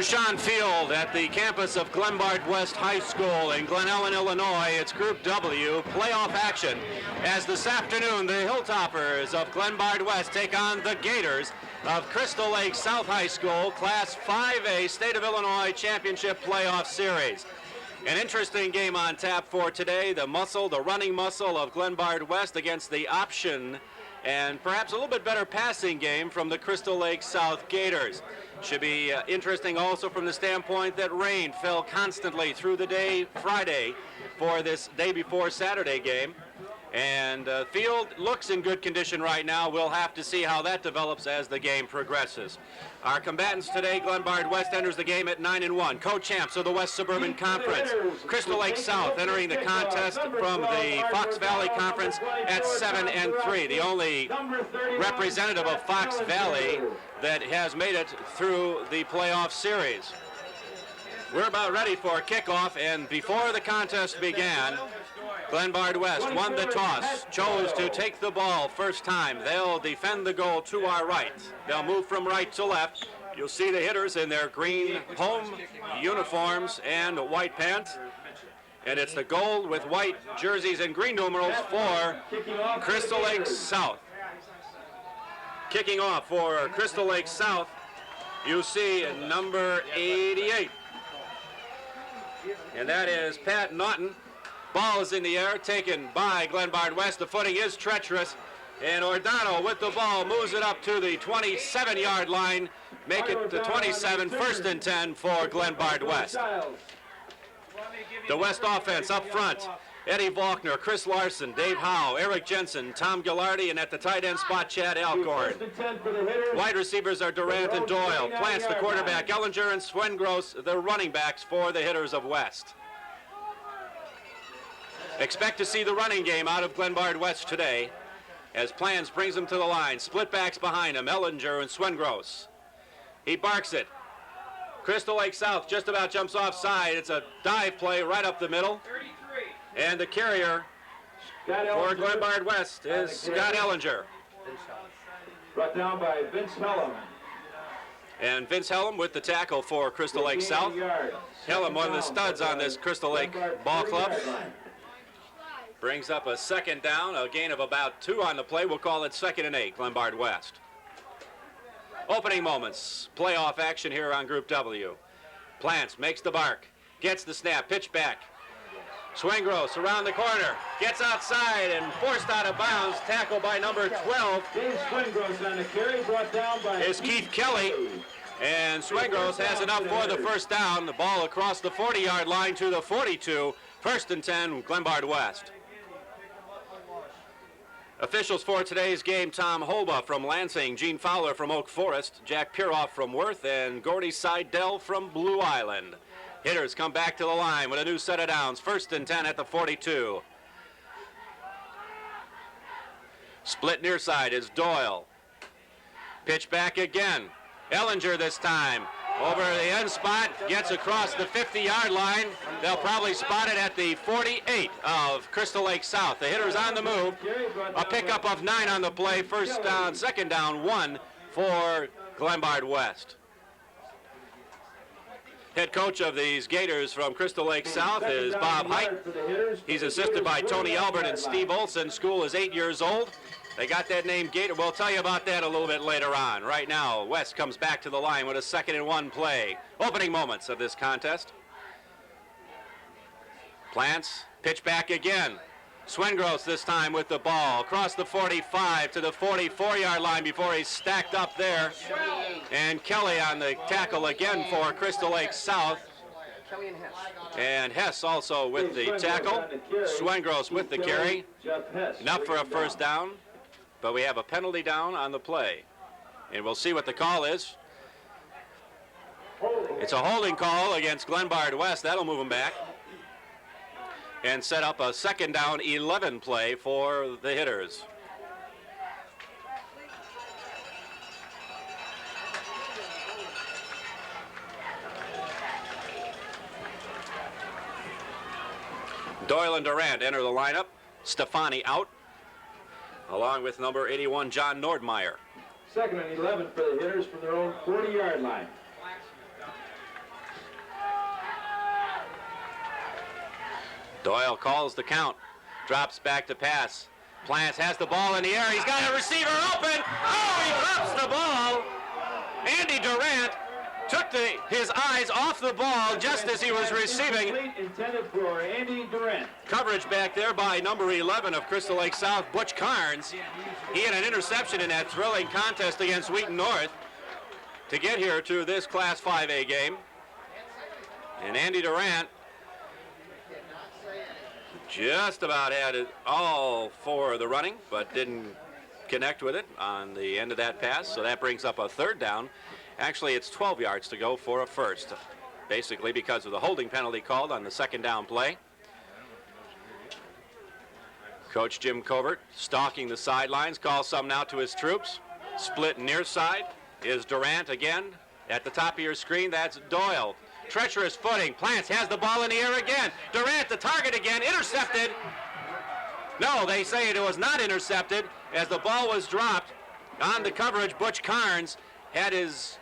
Dushan Field at the campus of Glenbard West High School in Glen Ellen, Illinois. It's Group W playoff action as this afternoon the Hilltoppers of Glenbard West take on the Gators of Crystal Lake South High School Class 5A State of Illinois Championship Playoff Series. An interesting game on tap for today. The running muscle of Glenbard West against the option and perhaps a little bit better passing game from the Crystal Lake South Gators. Should be interesting also from the standpoint that rain fell constantly through the day Friday for this day before Saturday game. And the field looks in good condition right now. We'll have to see how that develops as the game progresses. Our combatants today, Glenbard West enters the game at 9-1. Co-champs of the West Suburban Conference. Crystal Lake South entering the contest from the Fox Valley Conference at 7-3. The only representative of Fox Valley that has made it through the playoff series. We're about ready for kickoff, and before the contest began, Glenbard West won the toss, chose to take the ball first time. They'll defend the goal to our right. They'll move from right to left. You'll see the hitters in their green home uniforms and white pants. And it's the gold with white jerseys and green numerals for Crystal Lake South. Kicking off for Crystal Lake South, you see number 88. And that is Pat Naughton. Ball is in the air, taken by Glenbard West. The footing is treacherous, and Ordano with the ball moves it up to the 27-yard line. Make it the 27, 1st and 10 for Glenbard West. The West offense up front. Eddie Faulkner, Chris Larson, Dave Howe, Eric Jensen, Tom Gillardi, and at the tight end spot, Chad Alcorn. Wide receivers are Durant and Doyle. Plants, the quarterback, Ellinger and Swengross, the running backs for the hitters of West. Expect to see the running game out of Glenbard West today as Plans brings him to the line. Split backs behind him, Ellinger and Swengross. He barks it. Crystal Lake South just about jumps offside. It's a dive play right up the middle. And the carrier for Glenbard West is Scott Ellinger. Brought down by Vince Hellum. And Vince Hellum with the tackle for Crystal Lake South. Hellum, one of the studs on this Crystal Lake ball club. Brings up a second down, a gain of about 2 on the play. We'll call it 2nd and 8, Glenbard West. Opening moments, playoff action here on Group W. Plants makes the bark, gets the snap, pitch back. Swengross around the corner, gets outside and forced out of bounds. Tackle by number 12. Swengross on the carry, brought down by is Keith Kelly. And Swengross has enough for the first down. The ball across the 40-yard line to the 42. 1st and 10, Glenbard West. Officials for today's game, Tom Holba from Lansing, Gene Fowler from Oak Forest, Jack Piroff from Worth, and Gordy Seidel from Blue Island. Hitters come back to the line with a new set of downs. 1st and 10 at the 42. Split near side is Doyle. Pitch back again. Ellinger this time. Over the end spot, gets across the 50-yard line. They'll probably spot it at the 48 of Crystal Lake South. The hitter's on the move. A pickup of 9 on the play. 1st down, 2nd down, 1 for Glenbard West. Head coach of these Gators from Crystal Lake South is Bob Height. He's assisted by Tony Albert and Steve Olson. School is 8 years old. They got that name Gator. We'll tell you about that a little bit later on. Right now, West comes back to the line with a 2nd and 1 play. Opening moments of this contest. Plants, pitch back again. Swengross this time with the ball. Across the 45 to the 44-yard line before he's stacked up there. And Kelly on the tackle again for Crystal Lake South. And Hess also with the tackle. Swengross with the carry. Enough for a 1st down. But we have a penalty down on the play. And we'll see what the call is. It's a holding call against Glenbard West. That'll move them back. And set up a 2nd down 11 play for the hitters. Doyle and Durant enter the lineup. Stefani out, along with number 81, John Nordmeyer. 2nd and 11 for the hitters from their own 40-yard line. Doyle calls the count, drops back to pass. Plants has the ball in the air. He's got a receiver open. Oh, he drops the ball. Andy Durant took his eyes off the ball just as he was receiving. Intended for Andy Durant. Coverage back there by number 11 of Crystal Lake South, Butch Carnes. He had an interception in that thrilling contest against Wheaton North to get here to this Class 5A game. And Andy Durant just about had it all for the running, but didn't connect with it on the end of that pass. So that brings up a third down. Actually, it's 12 yards to go for a first, basically because of the holding penalty called on the second down play. Coach Jim Covert stalking the sidelines, calls something out to his troops. Split near side is Durant again. At the top of your screen, that's Doyle. Treacherous footing. Plants has the ball in the air again. Durant, the target again, intercepted. No, they say it was not intercepted as the ball was dropped on the coverage. Butch Carnes had his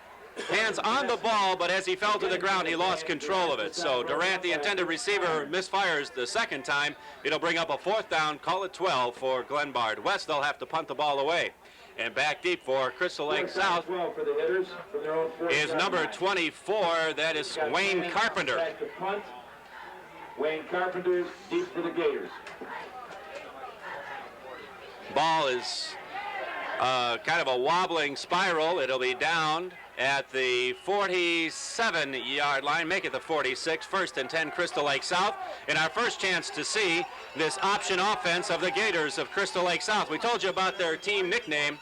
hands on the ball, but as he fell to the ground, he lost control of it. So Durant, the intended receiver, misfires the second time. It'll bring up a fourth down, call it 12 for Glenbard West. They'll have to punt the ball away. And back deep for Crystal Lake South is number 24. That is Wayne Carpenter. Wayne Carpenter deep for the Gators. Ball is kind of a wobbling spiral. It'll be down at the 47-yard line, make it the 46, 1st and 10 Crystal Lake South. And our first chance to see this option offense of the Gators of Crystal Lake South. We told you about their team nickname.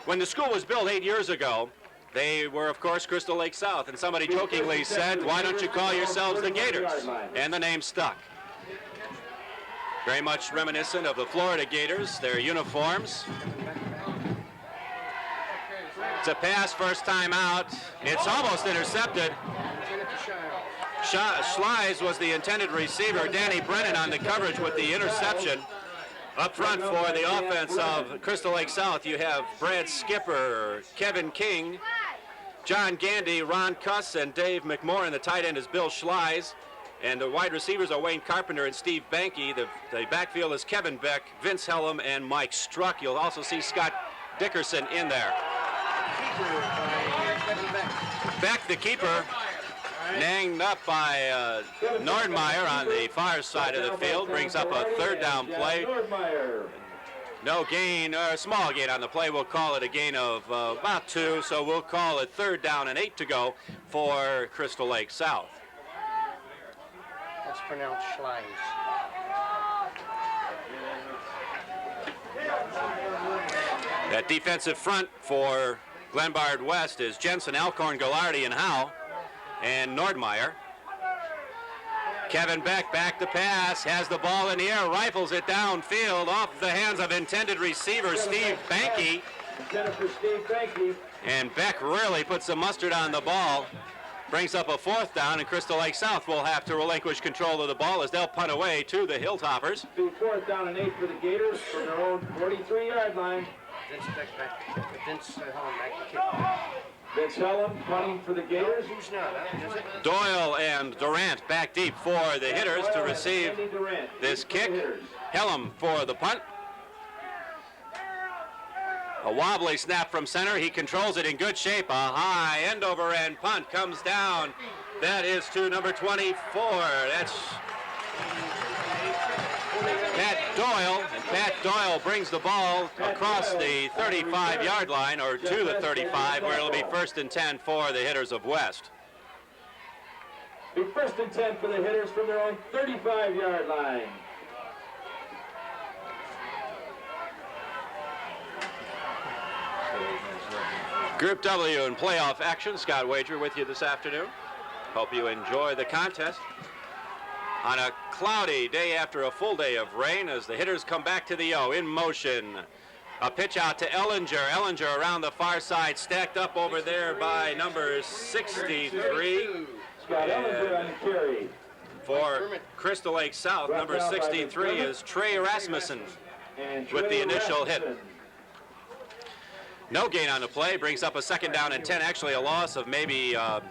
When the school was built 8 years ago, they were, of course, Crystal Lake South. And somebody jokingly said, why don't you call yourselves the Gators? And the name stuck. Very much reminiscent of the Florida Gators, their uniforms. It's a pass, first time out. It's almost intercepted. Schleiz was the intended receiver. Danny Brennan on the coverage with the interception. Up front for the offense of Crystal Lake South, you have Brad Skipper, Kevin King, John Gandy, Ron Cuss, and Dave McMorrin. The tight end is Bill Schleiz. And the wide receivers are Wayne Carpenter and Steve Banke. The backfield is Kevin Beck, Vince Hellum, and Mike Struck. You'll also see Scott Dickerson in there. Beck, the keeper, nanged up by Nordmeyer on the far side of the field, brings up a third down play. No gain, or a small gain on the play. We'll call it a gain of about 2, so we'll call it 3rd down and 8 to go for Crystal Lake South. That's pronounced Schleiz. That defensive front for Glenbard West is Jensen, Alcorn, Gallardi, and Howe, and Nordmeyer. Kevin Beck back to pass, has the ball in the air, rifles it downfield off the hands of intended receiver Steve Banke. And Beck really puts some mustard on the ball. Brings up a 4th down, and Crystal Lake South will have to relinquish control of the ball as they'll punt away to the Hilltoppers. 4th down and 8 for the Gators from their own 43-yard line. Vince Hellum back to kick. Vince Hellum punting for the Gators. Who's not? Doyle and Durant back deep for the hitters to receive this kick. Hellum for the punt. A wobbly snap from center. He controls it in good shape. A high end-over-end punt comes down. That is to number 24. That's Pat Doyle. And Pat Doyle brings the ball across the 35-yard line, or to the 35, where it'll be 1st and 10 for the hitters of West. Be 1st and 10 for the hitters from their own 35-yard line. Group W in playoff action. Scott Wager with you this afternoon. Hope you enjoy the contest. On a cloudy day after a full day of rain as the hitters come back to the O in motion. A pitch out to Ellinger. Ellinger around the far side, stacked up over there by number 63. Scott Ellinger on the carry. For Crystal Lake South, number 63 is Trey Rasmussen with the initial hit. No gain on the play, brings up a 2nd down and 10, actually a loss of maybe the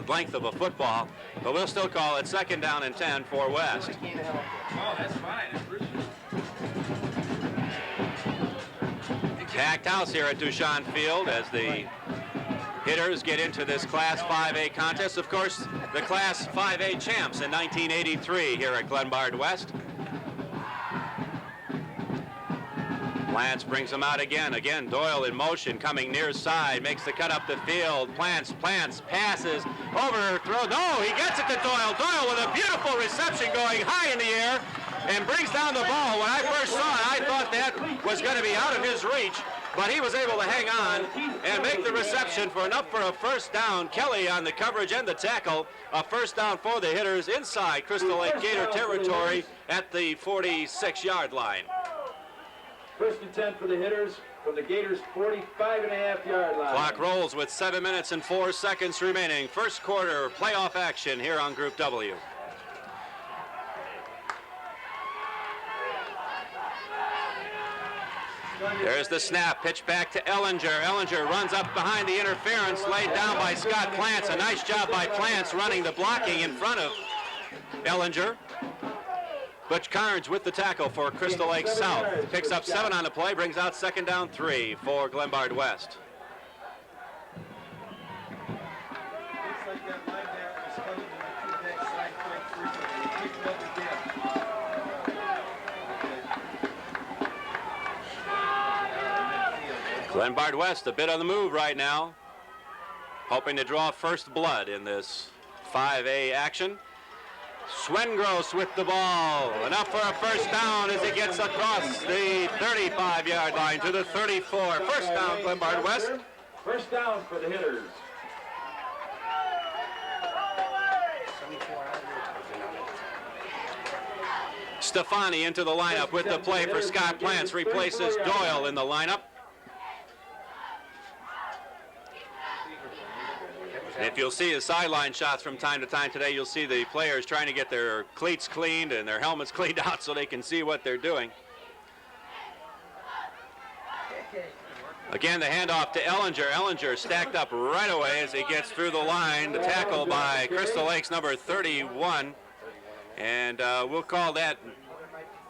length of a football, but we'll still call it 2nd down and 10 for West. Oh, that's fine. Packed house here at Dushan Field as the hitters get into this Class 5A contest. Of course, the Class 5A champs in 1983 here at Glenbard West. Plants brings him out again. Again, Doyle in motion, coming near side, makes the cut up the field. Plants, passes, overthrow. No, he gets it to Doyle. Doyle with a beautiful reception going high in the air and brings down the ball. When I first saw it, I thought that was going to be out of his reach, but he was able to hang on and make the reception for enough for a 1st down. Kelly on the coverage and the tackle. A 1st down for the hitters inside Crystal Lake Gator territory at the 46-yard line. 1st and 10 for the hitters from the Gators' 45.5-yard line. Clock rolls with 7 minutes and 4 seconds remaining. 1st quarter playoff action here on Group W. There's the snap, pitch back to Ellinger. Ellinger runs up behind the interference, laid down by Scott Plants. A nice job by Plants running the blocking in front of Ellinger. Butch Carnes with the tackle for Crystal Lake South. Picks up 7 on the play, brings out 2nd down 3 for Glenbard West. Looks like that linebacker is coming to that side quite frequently. He picked it up again. Glenbard West a bit on the move right now, hoping to draw first blood in this 5A action. Swengros with the ball, enough for a 1st down as he gets across the 35-yard line to the 34. 1st down, Glenbard West. 1st down for the hitters. Stefani into the lineup with the play for Scott Plants, replaces Doyle in the lineup. If you'll see his sideline shots from time to time today, you'll see the players trying to get their cleats cleaned and their helmets cleaned out so they can see what they're doing. Again, the handoff to Ellinger. Ellinger stacked up right away as he gets through the line. The tackle by Crystal Lake's number 31. And we'll call that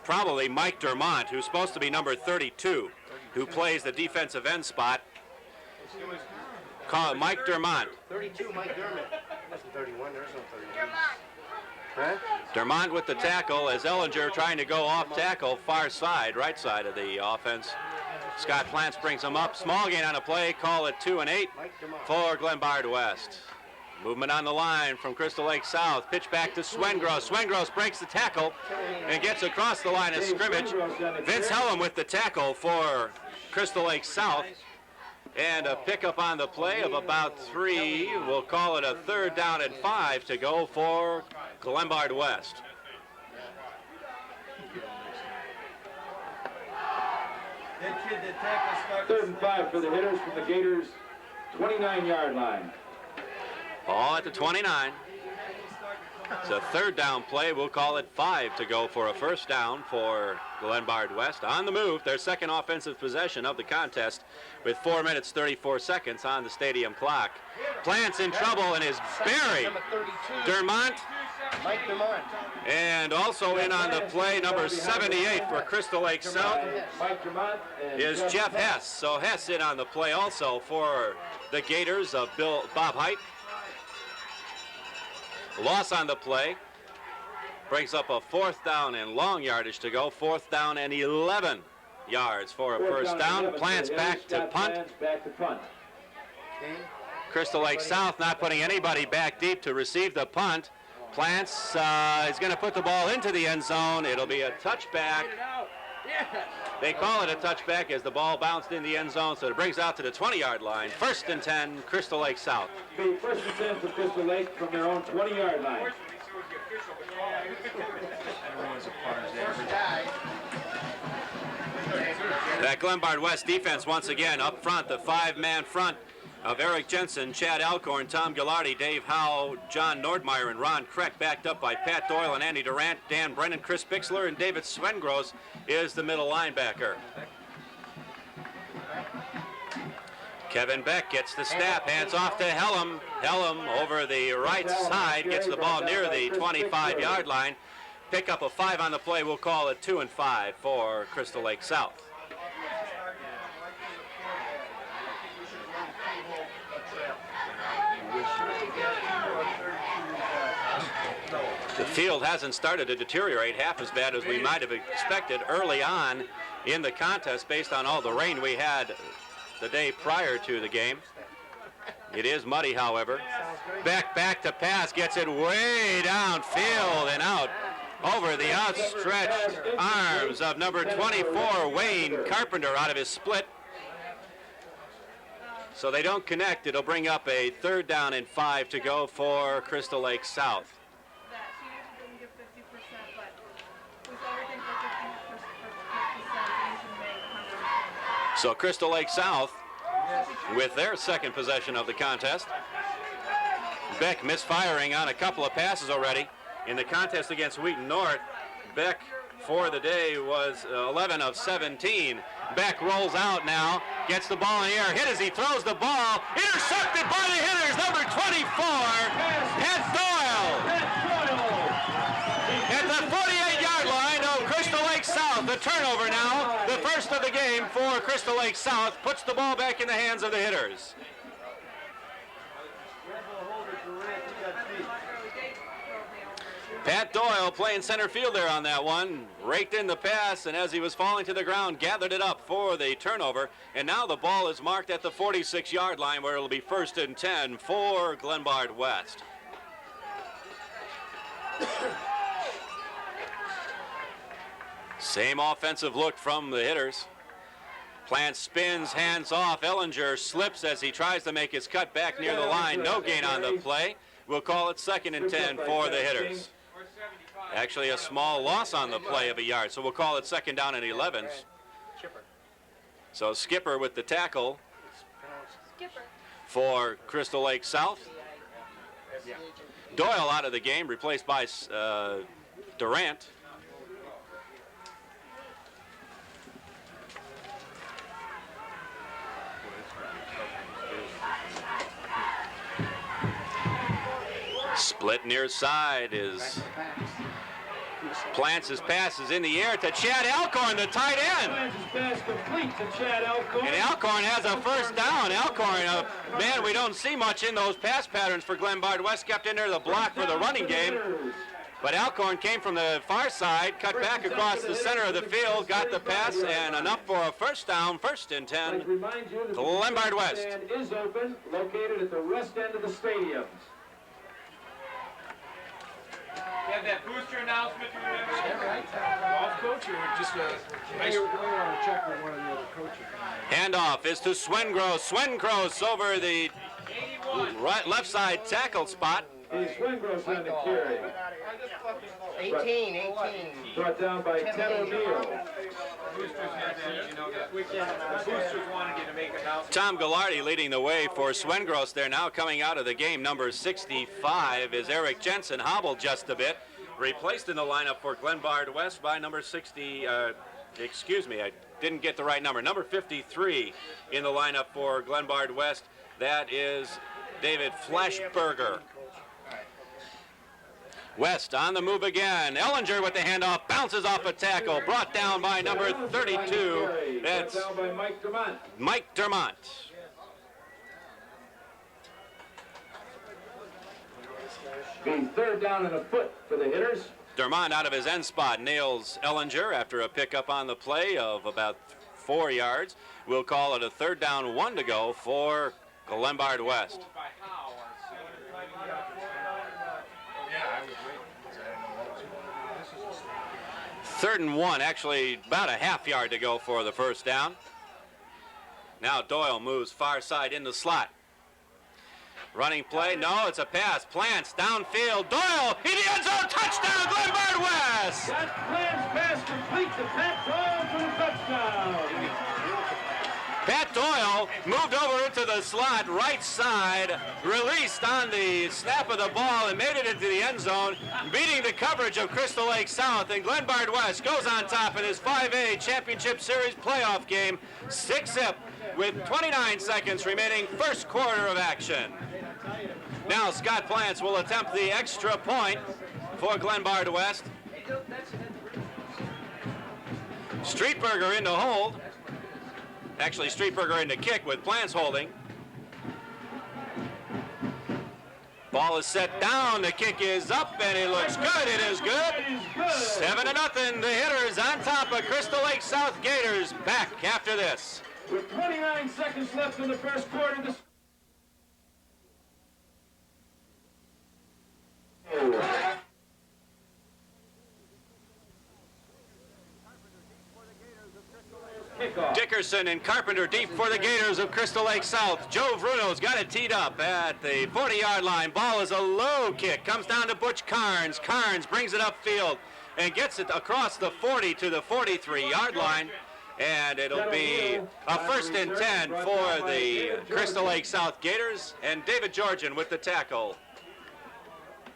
probably Mike Dermont, who's supposed to be number 32, who plays the defensive end spot. Call it Mike Dermont. 32, Mike Dermott. That's 31, there's no 31. Huh? Dermont with the tackle as Ellinger trying to go off tackle, far side, right side of the offense. Scott Plants brings him up. Small gain on a play, call it 2 and 8 for Glenbard West. Movement on the line from Crystal Lake South. Pitch back to Swengros. Swengros breaks the tackle and gets across the line of scrimmage. Vince Hellum with the tackle for Crystal Lake South. And a pickup on the play of about 3. We'll call it a 3rd down and 5 to go for Glenbard West. That kid that tackled Scott. 3rd and 5 for the hitters from the Gators' 29-yard line. Ball at the 29. It's a 3rd down play. We'll call it 5 to go for a 1st down for Glenbard West. On the move, their 2nd offensive possession of the contest with 4 minutes 34 seconds on the stadium clock. Plants in trouble and is buried. Number 32. Dermont. Mike Dermont. And also in on the play, number 78 for Crystal Lake South Mike Dermott and is Jeff Hess. So Hess in on the play also for the Gators of Bob Height. Loss on the play brings up a 4th down and long yardage to go. 4th down and 11 yards for a 1st down. Plants back to punt. Okay. Crystal Lake South not putting anybody back deep to receive the punt. Plants is going to put the ball into the end zone. It'll be a touchback. They call it a touchback as the ball bounced in the end zone, so it brings out to the 20-yard line. 1st and 10, Crystal Lake South. 1st and 10 for Crystal Lake from their own 20-yard line. That Glenbard West defense once again up front, the 5-man front of Eric Jensen, Chad Alcorn, Tom Gilardi, Dave Howe, John Nordmeyer, and Ron Kreck, backed up by Pat Doyle and Andy Durant, Dan Brennan, Chris Bixler, and David Swengros is the middle linebacker. Kevin Beck gets the snap, hands off to Helm. Helm over the right side, gets the ball near the 25-yard line. Pick up a 5 on the play. We'll call it 2 and 5 for Crystal Lake South. The field hasn't started to deteriorate half as bad as we might have expected early on in the contest based on all the rain we had the day prior to the game. It is muddy, however. Beck back to pass, gets it way downfield and out over the outstretched arms of number 24, Wayne Carpenter, out of his split. So they don't connect. It'll bring up a 3rd down and 5 to go for Crystal Lake South. So Crystal Lake South with their second possession of the contest. Beck misfiring on a couple of passes already. In the contest against Wheaton North, Beck for the day was 11 of 17. Beck rolls out now, gets the ball in the air, hit as he throws the ball, intercepted by the hitters, number 24, Pat Doyle. At the 48-yard line of Crystal Lake South, the turnover now, the first of the game for Crystal Lake South, puts the ball back in the hands of the hitters. Pat Doyle playing center field there on that one, raked in the pass, and as he was falling to the ground, gathered it up for the turnover. And now the ball is marked at the 46-yard line where it'll be 1st and 10 for Glenbard West. Same offensive look from the hitters. Plant spins, hands off. Ellinger slips as he tries to make his cut back near the line. No gain on the play. We'll call it 2nd and 10 for the hitters. Actually a small loss on the play of a yard, so we'll call it 2nd down and 11. So Skipper with the tackle for Crystal Lake South. Doyle out of the game, replaced by Durant. Split near side is plants his passes in the air to Chad Alcorn, the tight end. And Alcorn has a 1st down. Alcorn, man, we don't see much in those pass patterns for Glenbard West. Kept in there the block for the running game. But Alcorn came from the far side, cut back across the center of the field, got the pass, and enough for a 1st down, 1st and 10. Glenbard West. Stand is open, located at the west end of the stadium. You have that booster announcement, remember? Off coach or just we want to check with one of the other coaches. Handoff is to Swengros. Swengros over the left side tackle spot. Swengros on the carry. 18. Brought down by Ted O'Neill. Tom Gallardi leading the way for Swengros there now. Coming out of the game, number 65 is Eric Jensen, hobbled just a bit. Replaced in the lineup for Glenbard West by number 60, excuse me, I didn't get the right number. Number 53 in the lineup for Glenbard West. That is David Flashberger. West on the move again. Ellinger with the handoff, bounces off a tackle, brought down by number 32. That's by Mike Dermont. Mike Dermont. Being 3rd down and a foot for the hitters. Dermont out of his end spot nails Ellinger after a pickup on the play of about 4 yards. We'll call it a 3rd down, 1 to go for Glenbard West. 3rd and 1, actually about a half yard to go for the 1st down. Now Doyle moves far side in the slot. Running play, no, it's a pass. Plants downfield. Doyle in the end zone, touchdown, Glenbard West. That Plants pass complete to Pat Doyle for the touchdown. Pat Doyle moved over into the slot, right side, released on the snap of the ball and made it into the end zone, beating the coverage of Crystal Lake South. And Glenbard West goes on top in his 5A Championship Series playoff game, 6-zip, with 29 seconds remaining, first quarter of action. Now Scott Plants will attempt the extra point for Glenbard West. Streetberger in to hold. Actually, Streetberger in to kick with Plants holding. Ball is set down. The kick is up, and it looks good. It is good. 7-0. The Hitters on top of Crystal Lake South Gators. Back after this. With 29 seconds left in the first quarter, this Dickerson and Carpenter deep for the Gators of Crystal Lake South. Joe Bruno's got it teed up at the 40-yard line. Ball is a low kick. Comes down to Butch Carnes. Carnes brings it upfield and gets it across the 40 to the 43-yard line. And it'll be a 1st and 10 for the Crystal Lake South Gators. And David Georgian with the tackle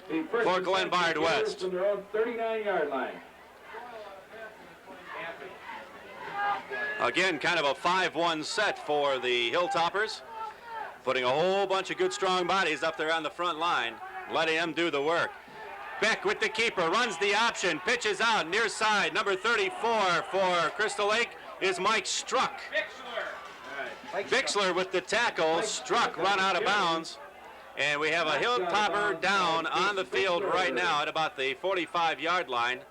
for Glenbard West. From their own 39-yard line. Again, kind of a 5-1 set for the Hilltoppers, putting a whole bunch of good, strong bodies up there on the front line, letting them do the work. Beck with the keeper, runs the option, pitches out, near side, number 34 for Crystal Lake is Mike Struck. Bixler with the tackle, Struck run out of bounds, and we have a Hilltopper down on the field right now at about the 45-yard line.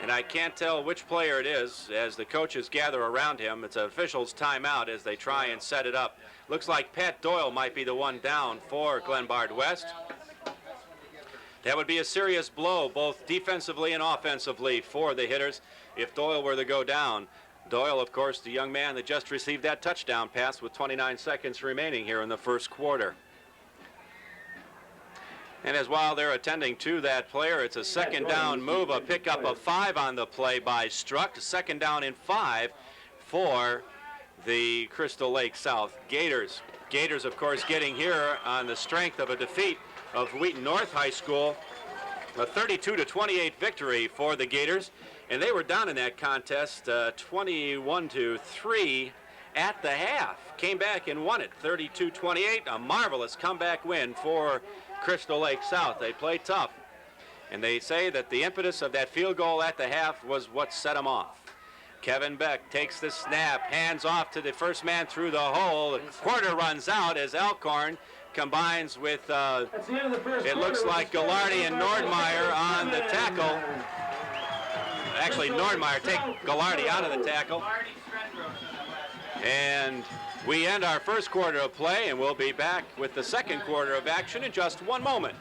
And I can't tell which player it is as the coaches gather around him. It's an official's timeout as they try and set it up. Looks like Pat Doyle might be the one down for Glenbard West. That would be a serious blow, both defensively and offensively, for the Hitters if Doyle were to go down. Doyle, of course, the young man that just received that touchdown pass with 29 seconds remaining here in the first quarter. And as while they're attending to that player, it's a 2nd down move, a pickup of 5 on the play by Struck. 2nd down and 5 for the Crystal Lake South Gators. Gators, of course, getting here on the strength of a defeat of Wheaton North High School, a 32-28 victory for the Gators. And they were down in that contest 21-3 at the half. Came back and won it 32-28, a marvelous comeback win for Crystal Lake South. They play tough, and they say that the impetus of that field goal at the half was what set them off. Kevin Beck takes the snap, hands off to the first man through the hole. The quarter runs out as Alcorn combines with, it looks like Gallardi and Nordmeyer on the tackle. Actually, Nordmeyer take Gallardi out of the tackle. And we end our first quarter of play, and we'll be back with the second quarter of action in just one moment.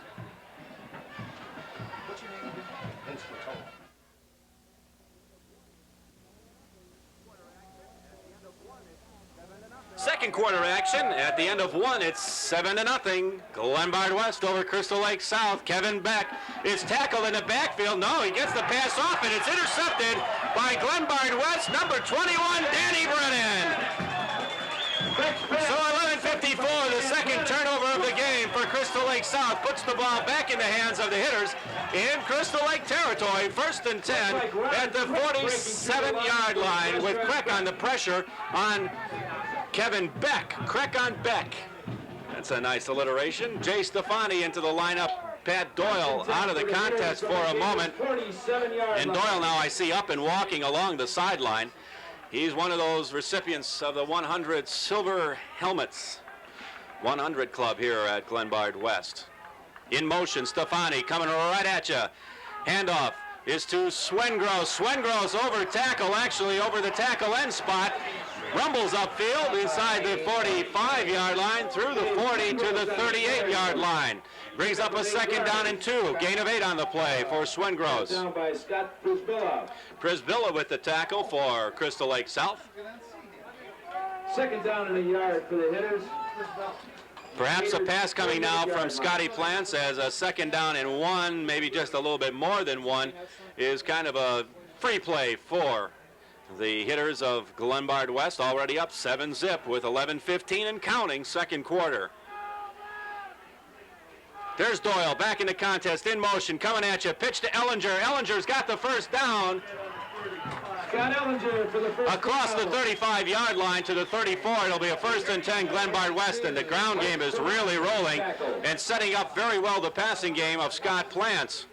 Second quarter action. At the end of one, it's 7-0. Glenbard West over Crystal Lake South. Kevin Beck is tackled in the backfield. No, he gets the pass off, and it's intercepted by Glenbard West, number 21, Danny Brennan. So 11:54, the second turnover of the game for Crystal Lake South puts the ball back in the hands of the Hitters in Crystal Lake territory. 1st and 10 at the 47-yard line with Kreck on the pressure on Kevin Beck. Kreck on Beck. That's a nice alliteration. Jay Stefani into the lineup. Pat Doyle out of the contest for a moment. And Doyle now I see up and walking along the sideline. He's one of those recipients of the 100 silver helmets. 100 club here at Glenbard West. In motion, Stefani coming right at you. Handoff is to Swengros. Swengros over tackle, actually over the tackle end spot. Rumbles upfield inside the 45-yard line, through the 40 to the 38-yard line. Brings up a 2nd down and 2. Gain of 8 on the play for Swengros. Down by Scott Prisbilla. Prisbilla with the tackle for Crystal Lake South. 2nd down and a yard for the Hitters. Perhaps a pass coming now from Scotty Plants as a 2nd down and 1, maybe just a little bit more than 1, is kind of a free play for The hitters of Glenbard West already up 7-zip with 11:15 and counting second quarter. There's Doyle back in the contest, in motion, coming at you. Pitch to Ellinger. Ellinger's got the first down. Scott Ellinger for the first Across the 35-yard line to the 34. It'll be a 1st and 10 Glenbard West, and the ground game is really rolling and setting up very well the passing game of Scott Plants.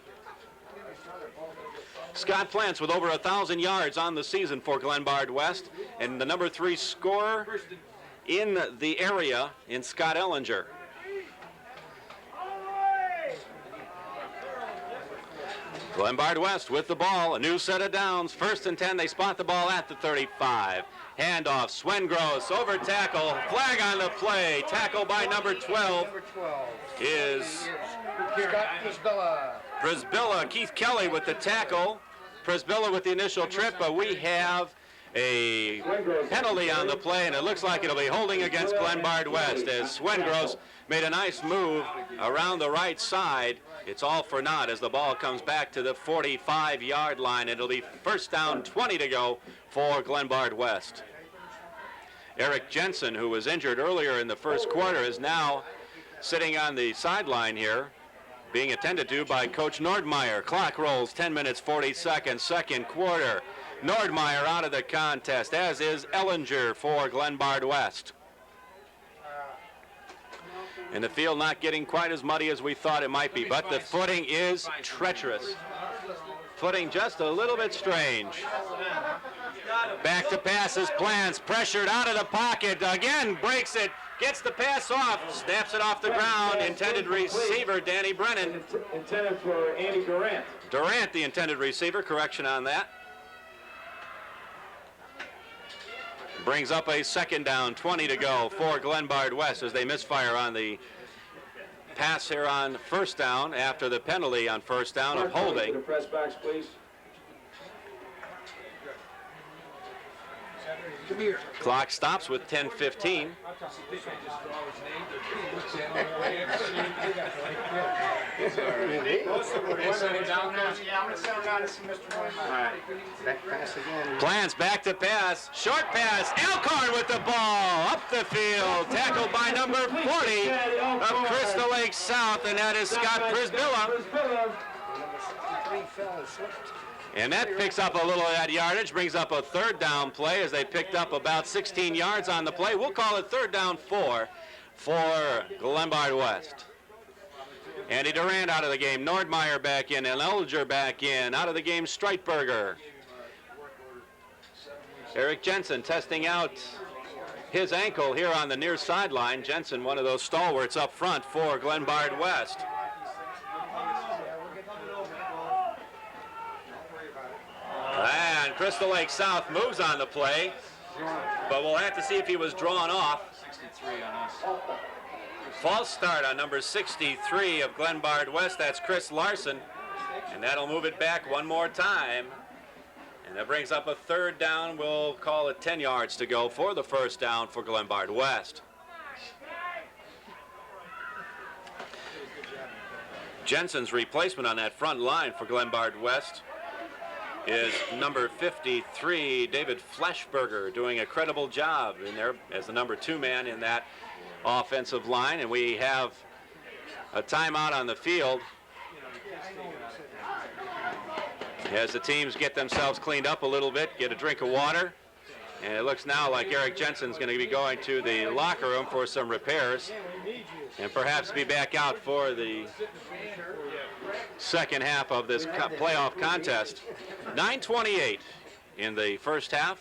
Scott Plants with over 1,000 yards on the season for Glenbard West, and the number 3 scorer in the area in Scott Ellinger. Glenbard West with the ball, a new set of downs. 1st and 10, they spot the ball at the 35. Handoff, Swengross over tackle, flag on the play. Tackle by number 12 is Scott Prisbilla. Keith Kelly with the tackle. Prisbilla with the initial trip, but we have a penalty on the play, and it looks like it'll be holding against Glenbard West as Swengross made a nice move around the right side. It's all for naught as the ball comes back to the 45-yard line. It'll be 1st down, 20 to go for Glenbard West. Eric Jensen, who was injured earlier in the first quarter, is now sitting on the sideline here, being attended to by Coach Nordmeyer. Clock rolls, 10 minutes, 40 seconds, second quarter. Nordmeyer out of the contest, as is Ellinger for Glenbard West. And the field not getting quite as muddy as we thought it might be, but the footing is treacherous. Footing just a little bit strange. Back to passes, Plants pressured out of the pocket, again breaks it, gets the pass off, snaps it off the ground. Intended receiver, Danny Brennan. Intended for Andy Durant. Durant, the intended receiver, correction on that. Brings up a 2nd down, 20 to go for Glenbard West as they misfire on the pass here on 1st down after the penalty on 1st down of holding. The press box, please. Clock stops with 10:15. Plants back to pass, short pass, Elkhorn with the ball, up the field, tackled by number 40 of Crystal Lake South, and that is Scott Prisbilla. And that picks up a little of that yardage, brings up a 3rd down play as they picked up about 16 yards on the play. We'll call it 3rd down 4 for Glenbard West. Andy Durant out of the game, Nordmeyer back in, and Ellinger back in. Out of the game, Streitberger. Eric Jensen testing out his ankle here on the near sideline. Jensen, one of those stalwarts up front for Glenbard West. And Crystal Lake South moves on the play, but we'll have to see if he was drawn off. 63 on us. False start on number 63 of Glenbard West. That's Chris Larson, and that'll move it back one more time. And that brings up a 3rd down. We'll call it 10 yards to go for the 1st down for Glenbard West. Jensen's replacement on that front line for Glenbard West is number 53, David Fleshberger, doing a credible job in there as the number 2 man in that offensive line. And we have a timeout on the field as the teams get themselves cleaned up a little bit, get a drink of water. And it looks now like Eric Jensen's going to be going to the locker room for some repairs and perhaps be back out for the second half of this playoff contest. 9:28 in the first half.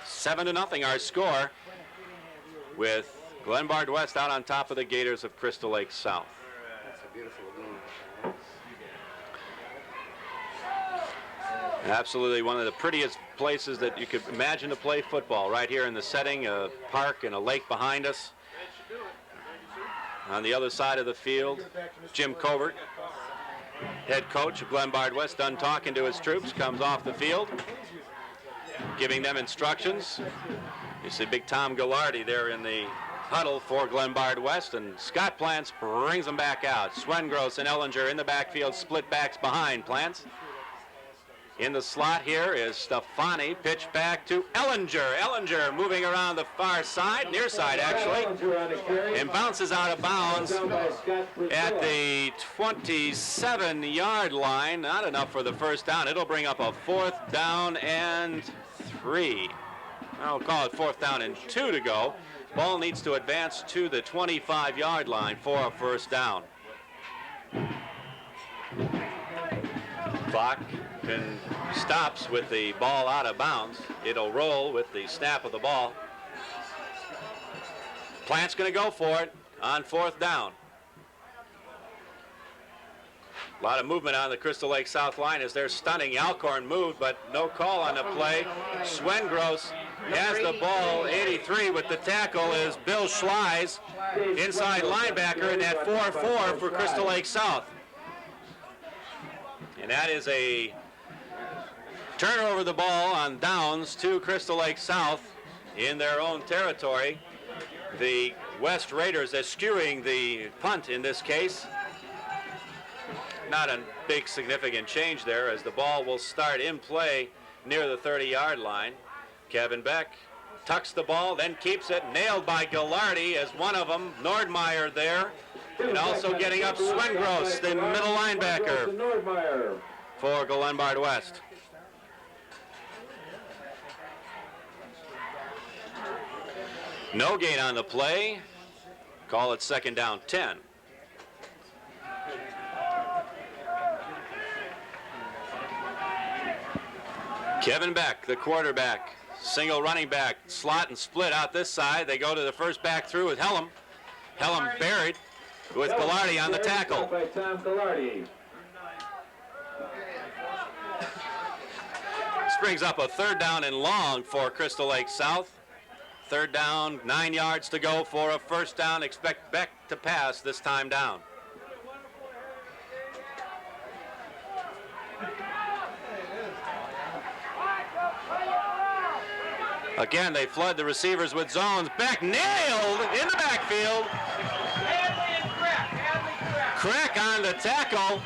7-0 our score, with Glenbard West out on top of the Gators of Crystal Lake South. That's a beautiful lagoon. Absolutely one of the prettiest places that you could imagine to play football, right here in the setting, a park and a lake behind us. On the other side of the field, Jim Covert, head coach of Glenbard West, done talking to his troops, comes off the field, giving them instructions. You see big Tom Gallardi there in the huddle for Glenbard West, and Scott Plants brings them back out. Swengross and Ellinger in the backfield, split backs behind Plants. In the slot here is Stefani. Pitch back to Ellinger. Ellinger moving around the far side, near side actually, and bounces out of bounds at the 27-yard line. Not enough for the first down. It'll bring up a 4th down and 3. I'll call it 4th down and 2 to go. Ball needs to advance to the 25-yard line for a first down. Clock stops with the ball out of bounds. It'll roll with the snap of the ball. Plant's going to go for it on 4th down. A lot of movement on the Crystal Lake South line as they're stunning. Alcorn moved, but no call on the play. Swengros has the ball. 83 with the tackle is Bill Schleiss, inside linebacker in that 4-4 for Crystal Lake South. And that is a turnover the ball on downs to Crystal Lake South in their own territory. The West Raiders eschewing the punt in this case. Not a big significant change there as the ball will start in play near the 30-yard line. Kevin Beck tucks the ball, then keeps it, nailed by Ghilardi as one of them. Nordmeyer there, and also getting up Swengros, the middle linebacker for Glenbard West. No gain on the play. Call it 2nd down 10. Kevin Beck, the quarterback, single running back, slot and split out this side. They go to the first back through with Helm. Helm buried with Ghilardi on the tackle. This brings up a 3rd down and long for Crystal Lake South. 3rd down, 9 yards to go for a first down. Expect Beck to pass this time down. Again, they flood the receivers with zones. Beck nailed in the backfield. Crack on the tackle.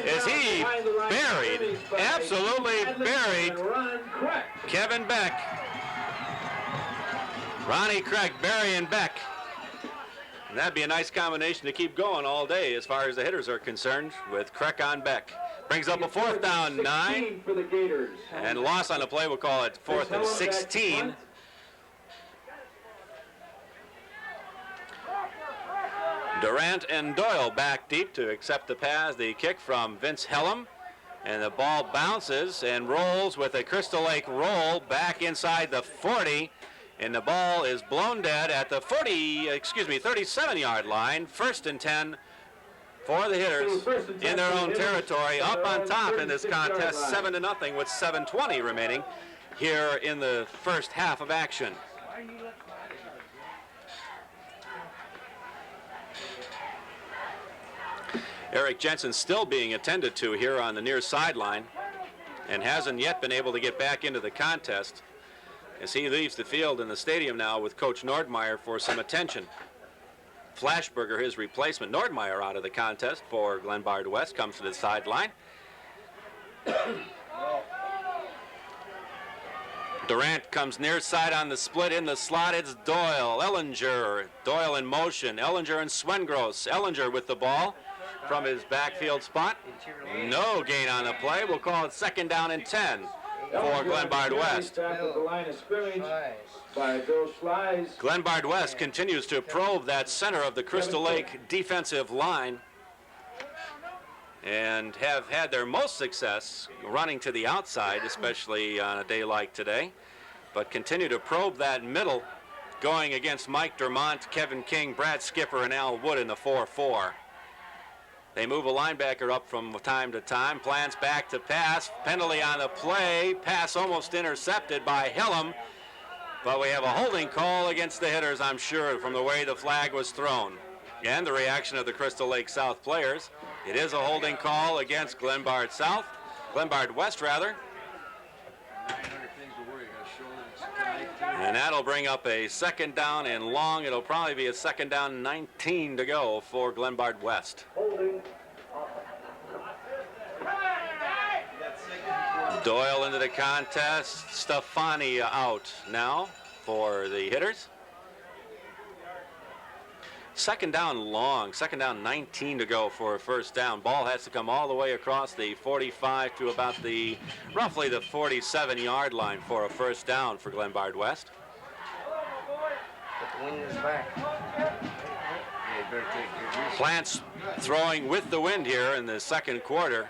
Is he buried? Absolutely buried. Kevin Beck. Ronnie Craig burying Beck. And that'd be a nice combination to keep going all day as far as the hitters are concerned with Craig on Beck. Brings up a 4th down 9. And loss on the play, we'll call it 4th and 16. Durant and Doyle back deep to accept the pass, the kick from Vince Helm. And the ball bounces and rolls with a Crystal Lake roll back inside the 40. And the ball is blown dead at the 37-yard line. 1st and 10 for the hitters in their own territory. Up on top in this contest, 7-0 with 7:20 remaining here in the first half of action. Eric Jensen still being attended to here on the near sideline and hasn't yet been able to get back into the contest as he leaves the field in the stadium now with Coach Nordmeyer for some attention. Flashberger, his replacement. Nordmeyer out of the contest for Glenbard West, comes to the sideline. Durant comes near side on the split. In the slot, it's Doyle. Ellinger. Doyle in motion. Ellinger and Swengros. Ellinger with the ball from his backfield spot. No gain on the play. We'll call it 2nd down and 10 for Glenbard West. Glenbard West continues to probe that center of the Crystal Lake defensive line and have had their most success running to the outside, especially on a day like today, but continue to probe that middle, going against Mike Dermont, Kevin King, Brad Skipper, and Al Wood in the 4-4. They move a linebacker up from time to time. Plans back to pass. Penalty on the play. Pass almost intercepted by Helm. But we have a holding call against the hitters, I'm sure, from the way the flag was thrown. And the reaction of the Crystal Lake South players. It is a holding call against Glenbard West, rather. And that'll bring up a 2nd down and long. It'll probably be a 2nd down, 19 to go for Glenbard West. Doyle into the contest. Stefani out now for the hitters. Second down long, second down 19 to go for a first down. Ball has to come all the way across the 45 to about the roughly the 47-yard line for a first down for Glenbard West. But the wind is back. Plants throwing with the wind here in the second quarter.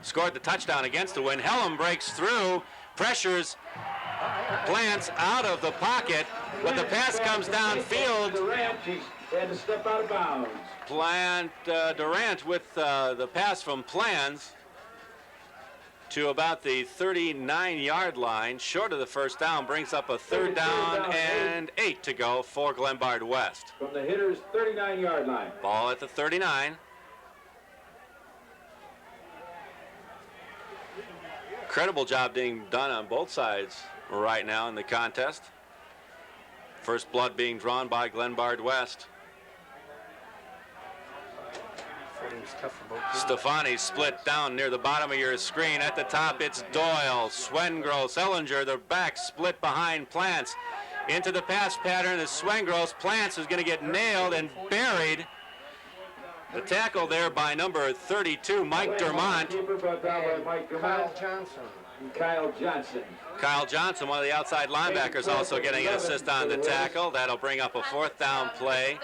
Scored the touchdown against the wind. Hellam breaks through, pressures Plants out of the pocket, but the pass comes downfield. Had to step out of bounds. Durant with the pass from Plans to about the 39-yard line, short of the first down, brings up a third down and 8 to go for Glenbard West. From the hitter's 39-yard line. Ball at the 39. Incredible job being done on both sides right now in the contest. First blood being drawn by Glenbard West. Stefani split down near the bottom of your screen. At the top, it's Doyle, Swengros, Ellinger. The back split behind Plants. Into the pass pattern is Swengros. Plants is going to get nailed and buried. The tackle there by number 32, Mike Dermont. Kyle Johnson. Kyle Johnson. Kyle Johnson, one of the outside linebackers, also getting an assist on the tackle. That'll bring up a fourth down play.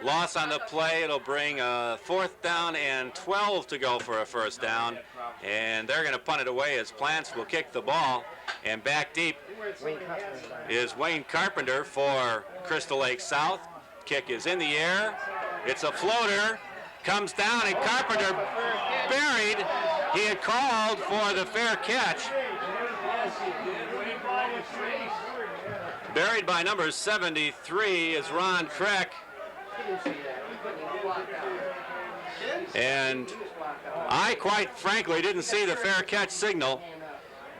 Loss on the play, it'll bring a fourth down and 12 to go for a first down. And they're going to punt it away as Plants will kick the ball. And back deep is Wayne Carpenter for Crystal Lake South. Kick is in the air. It's a floater. Comes down and Carpenter buried. He had called for the fair catch. Buried by number 73 is Ron Kreck. And I quite frankly didn't see the fair catch signal,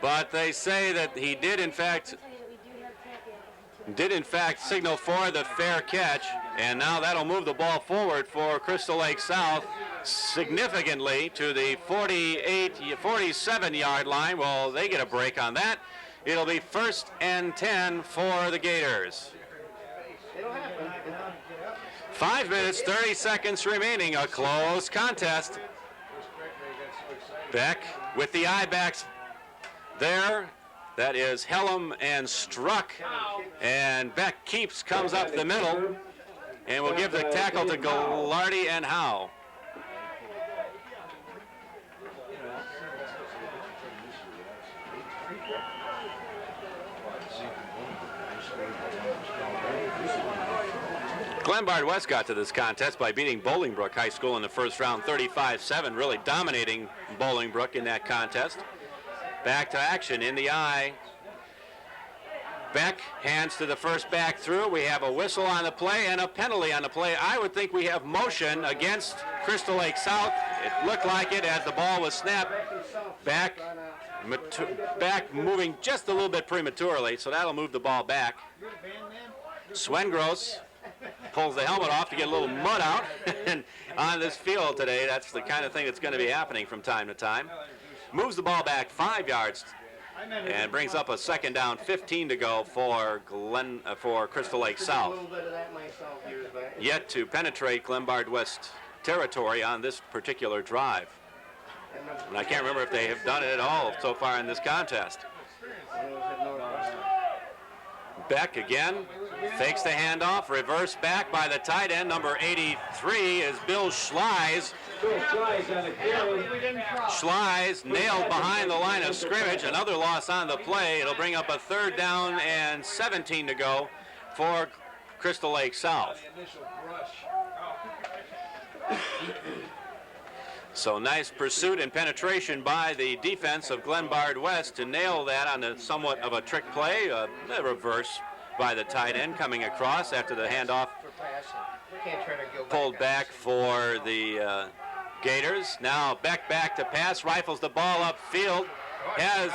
but they say that he did in fact signal for the fair catch, and now that'll move the ball forward for Crystal Lake South significantly to the 47-yard line. Well, they get a break on that. It'll be 1st and 10 for the Gators. 5 minutes, 30 seconds remaining, a close contest. Beck with the I-backs there. That is Hellam and Struck. And Beck comes up the middle, and will give the tackle to Gallardi and Howe. Glenbard West got to this contest by beating Bolingbrook High School in the first round 35-7, really dominating Bolingbrook in that contest. Back to action in the I. Beck hands to the first back through. We have a whistle on the play and a penalty on the play. I would think we have motion against Crystal Lake South. It looked like it as the ball was snapped. Back moving just a little bit prematurely, so that'll move the ball back. Swengros pulls the helmet off to get a little mud out. And on this field today, that's the kind of thing that's going to be happening from time to time. Moves the ball back 5 yards and brings up a second down, 15 to go for Crystal Lake South. Yet to penetrate Glenbard West territory on this particular drive. And I can't remember if they have done it at all so far in this contest. Beck again, fakes the handoff, reverse back by the tight end. Number 83 is Bill Schleiz. Schleiz nailed behind the line of scrimmage. Another loss on the play. It'll bring up a third down and 17 to go for Crystal Lake South. So nice pursuit and penetration by the defense of Glenbard West to nail that on a somewhat of a trick play. A reverse by the tight end coming across after the handoff pulled back for the Gators. Now Beck back to pass, rifles the ball upfield, has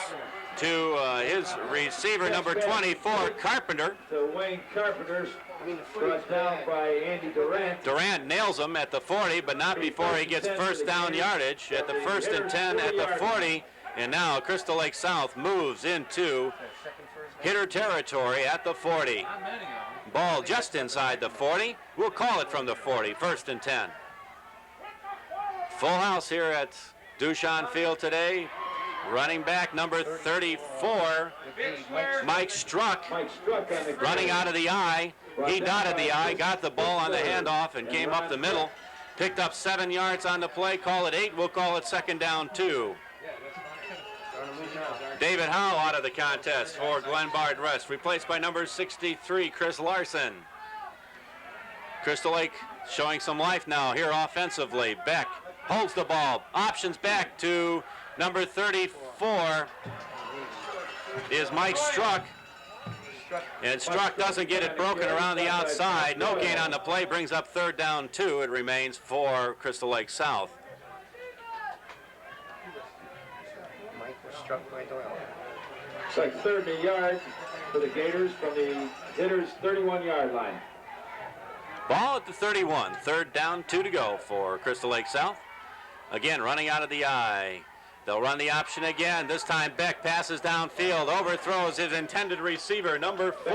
to his receiver number 24, Carpenter. To Wayne Carpenter's brought down by Andy Durant. Durant nails him at the 40, but not before he gets first down yardage at the 1st and 10 at the 40. And now Crystal Lake South moves into hitter territory at the 40. Ball just inside the 40. We'll call it from the 40, 1st and 10. Full house here at Dushan Field today. Running back number 34, Mike Struck, running out of the I. He dotted the I, got the ball on the handoff and came up the middle. Picked up 7 yards on the play. Call it 8. We'll call it 2nd down 2. David Howe out of the contest for Glenbard West, replaced by number 63, Chris Larson. Crystal Lake showing some life now here offensively. Beck holds the ball, options back to number 34 is Mike Struck. And Struck doesn't get it broken around the outside. No gain on the play, brings up 3rd down 2. It remains for Crystal Lake South. Mike was struck by Doyle. It's like 30 yards for the Gators from the hitters' 31-yard line. Ball at the 31. 3rd down, 2 to go for Crystal Lake South. Again, running out of the I. They'll run the option again. This time Beck passes downfield, overthrows his intended receiver, number 4.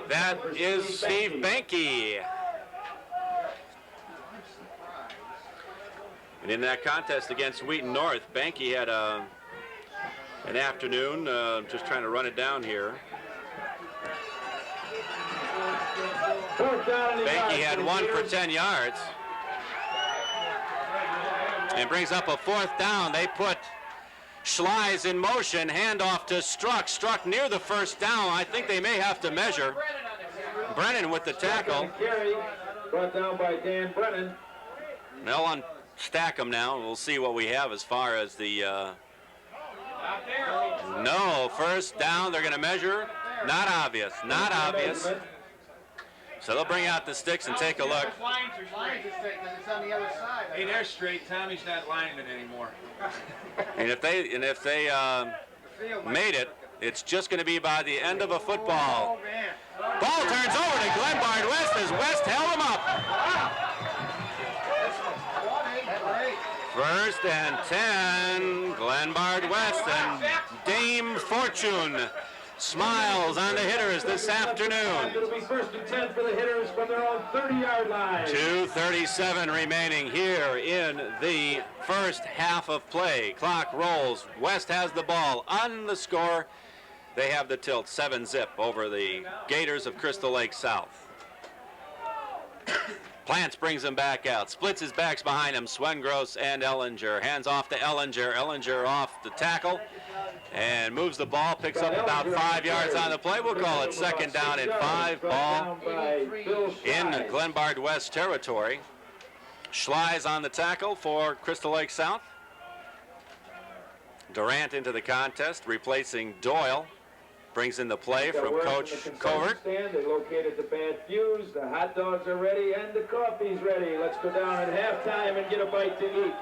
That is Steve Banky. And in that contest against Wheaton North, Banky had an afternoon, just trying to run it down here. Banky had 1 for 10 yards. And brings up a 4th down. They put Schleiz in motion, handoff to Struck. Struck near the 1st down. I think they may have to measure. Brennan with the tackle. Brought down by Dan Brennan. They'll unstack them now. We'll see what we have as far as the... No, 1st down. They're going to measure. Not obvious. Not obvious. So they'll bring out the sticks and take a look. Hey, they're straight. Tommy's not lineman anymore. And if they made it, it's just going to be by the end of a football. Ball turns over to Glenbard West as West held him up. 1st and 10, Glenbard West, and Dame Fortune smiles on the hitters this afternoon. It'll be 1st and 10 for the hitters from their own 30-yard line. 2:37 remaining here in the 1st half of play. Clock rolls. West has the ball on the score. They have the tilt 7-zip over the Gators of Crystal Lake South. Plants brings him back out, splits his backs behind him, Swengross and Ellinger. Hands off to Ellinger. Ellinger off the tackle and moves the ball, picks up about 5 yards on the play. We'll call it 2nd down and 5. Ball in Glenbard West territory. Schleiz on the tackle for Crystal Lake South. Durant into the contest, replacing Doyle. Brings in the play from Coach Covert. They located the bad fuse. The hot dogs are ready and the coffee's ready. Let's go down at halftime and get a bite to eat.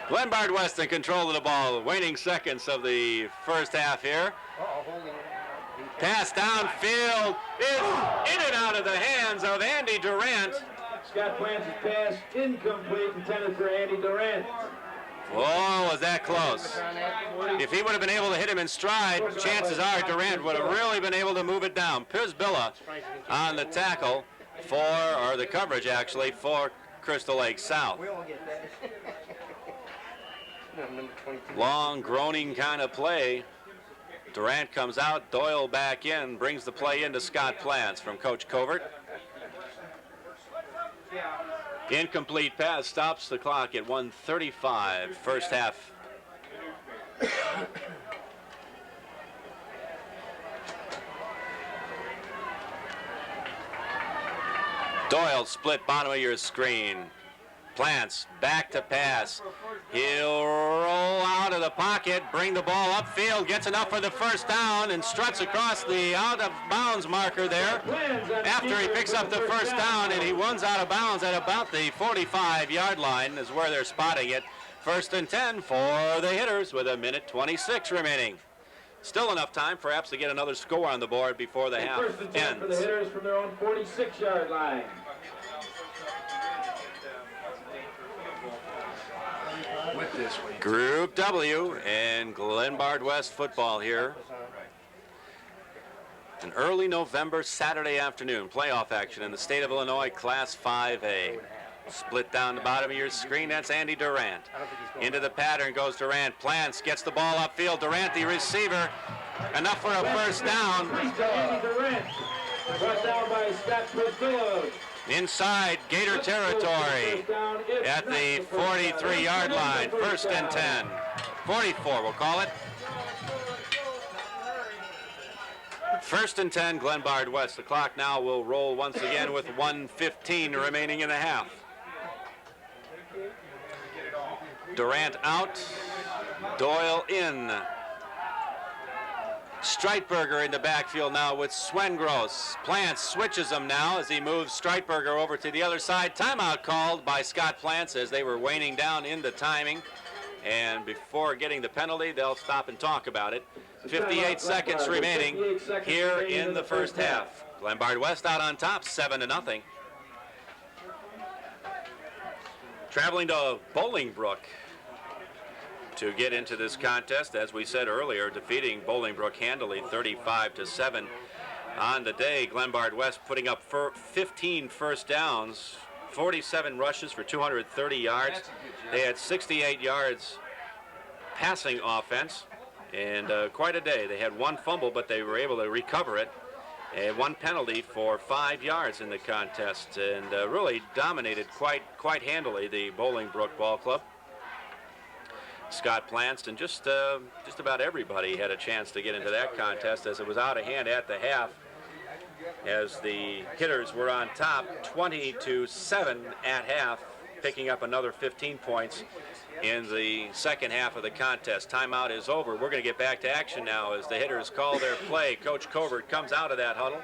Glenbard West in control of the ball. Waning seconds of the 1st half here. Pass downfield is in and out of the hands of Andy Durant. Scott Plants' pass incomplete, intended for Andy Durant. Oh, was that close? If he would have been able to hit him in stride, chances are Durant would have really been able to move it down. Pizbilla on the tackle or the coverage actually, for Crystal Lake South. Long, groaning kind of play. Durant comes out, Doyle back in, brings the play into Scott Plants from Coach Covert. Incomplete pass stops the clock at 1:35, 1st half. Doyle split bottom of your screen. Plants back to pass. He'll roll out of the pocket, bring the ball upfield, gets enough for the 1st down, and struts across the out-of-bounds marker there. After he picks up the 1st down, and he runs out of bounds at about the 45-yard line is where they're spotting it. 1st and 10 for the hitters with 1:26 remaining. Still enough time, perhaps, to get another score on the board before the half 1st and 10 ends. for the hitters from their own 46-yard line. Group W and Glenbard West football here. An early November Saturday afternoon playoff action in the state of Illinois, Class 5A. Split down the bottom of your screen, that's Andy Durant. Into the pattern goes Durant. Plants, gets the ball upfield. Durant, the receiver. Enough for a first down. Andy Durant, brought down by Scott Priscilla. Inside Gator territory at the 43-yard line. First and 10. 44, we'll call it. First and 10, Glenbard West. The clock now will roll once again with 1:15 remaining in the half. Durant out, Doyle in. Streitberger in the backfield now with Swengross. Plants switches them now as he moves Streitberger over to the other side. Timeout called by Scott Plants as they were waning down into timing. And before getting the penalty, they'll stop and talk about it. 58 seconds remaining here in the first half. Glenbard West out on top, 7-0. Traveling to Bolingbrook to get into this contest, as we said earlier, defeating Bolingbrook handily 35-7 on the day. Glenbard West putting up 15 first downs, 47 rushes for 230 yards. They had 68 yards passing offense, and quite a day. They had one fumble, but they were able to recover it. And one penalty for 5 yards in the contest, and really dominated quite handily the Bolingbrook Ball Club. Scott Plants and just about everybody had a chance to get into that contest, as it was out of hand at the half, as the hitters were on top 20-7 at half, picking up another 15 points in the second half of the contest. Timeout is over. We're going to get back to action now as the hitters call their play. Coach Covert comes out of that huddle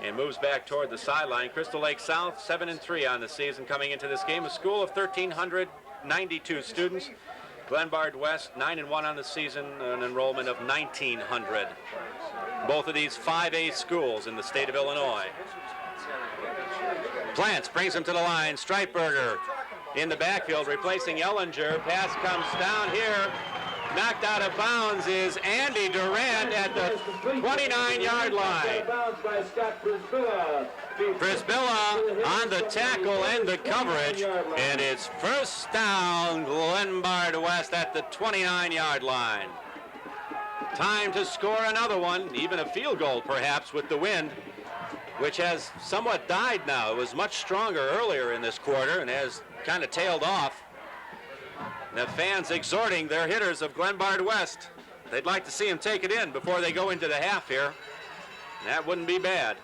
and moves back toward the sideline. Crystal Lake South 7-3 on the season coming into this game. A school of 1,392 students. Glenbard West 9-1 on the season, an enrollment of 1,900. Both of these 5A schools in the state of Illinois. Plants brings him to the line. Streitberger in the backfield, replacing Ellinger. Pass comes down here. Knocked out of bounds is Andy Durant at the 29-yard line. Prisbilla on the tackle and the coverage, and it's first down, Glenbard West at the 29-yard line. Time to score another one, even a field goal perhaps, with the wind, which has somewhat died now. It was much stronger earlier in this quarter and has kind of tailed off. The fans exhorting their hitters of Glenbard West. They'd like to see them take it in before they go into the half here. That wouldn't be bad.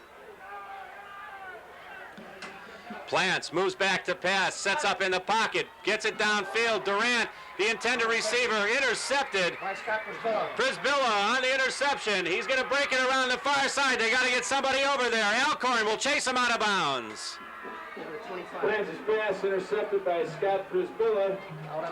Plants moves back to pass, sets up in the pocket, gets it downfield. Durant, the intended receiver, intercepted. Prisbilla on the interception. He's going to break it around the far side. They got to get somebody over there. Alcorn will chase him out of bounds. Plants' pass intercepted by Scott Prisbilla,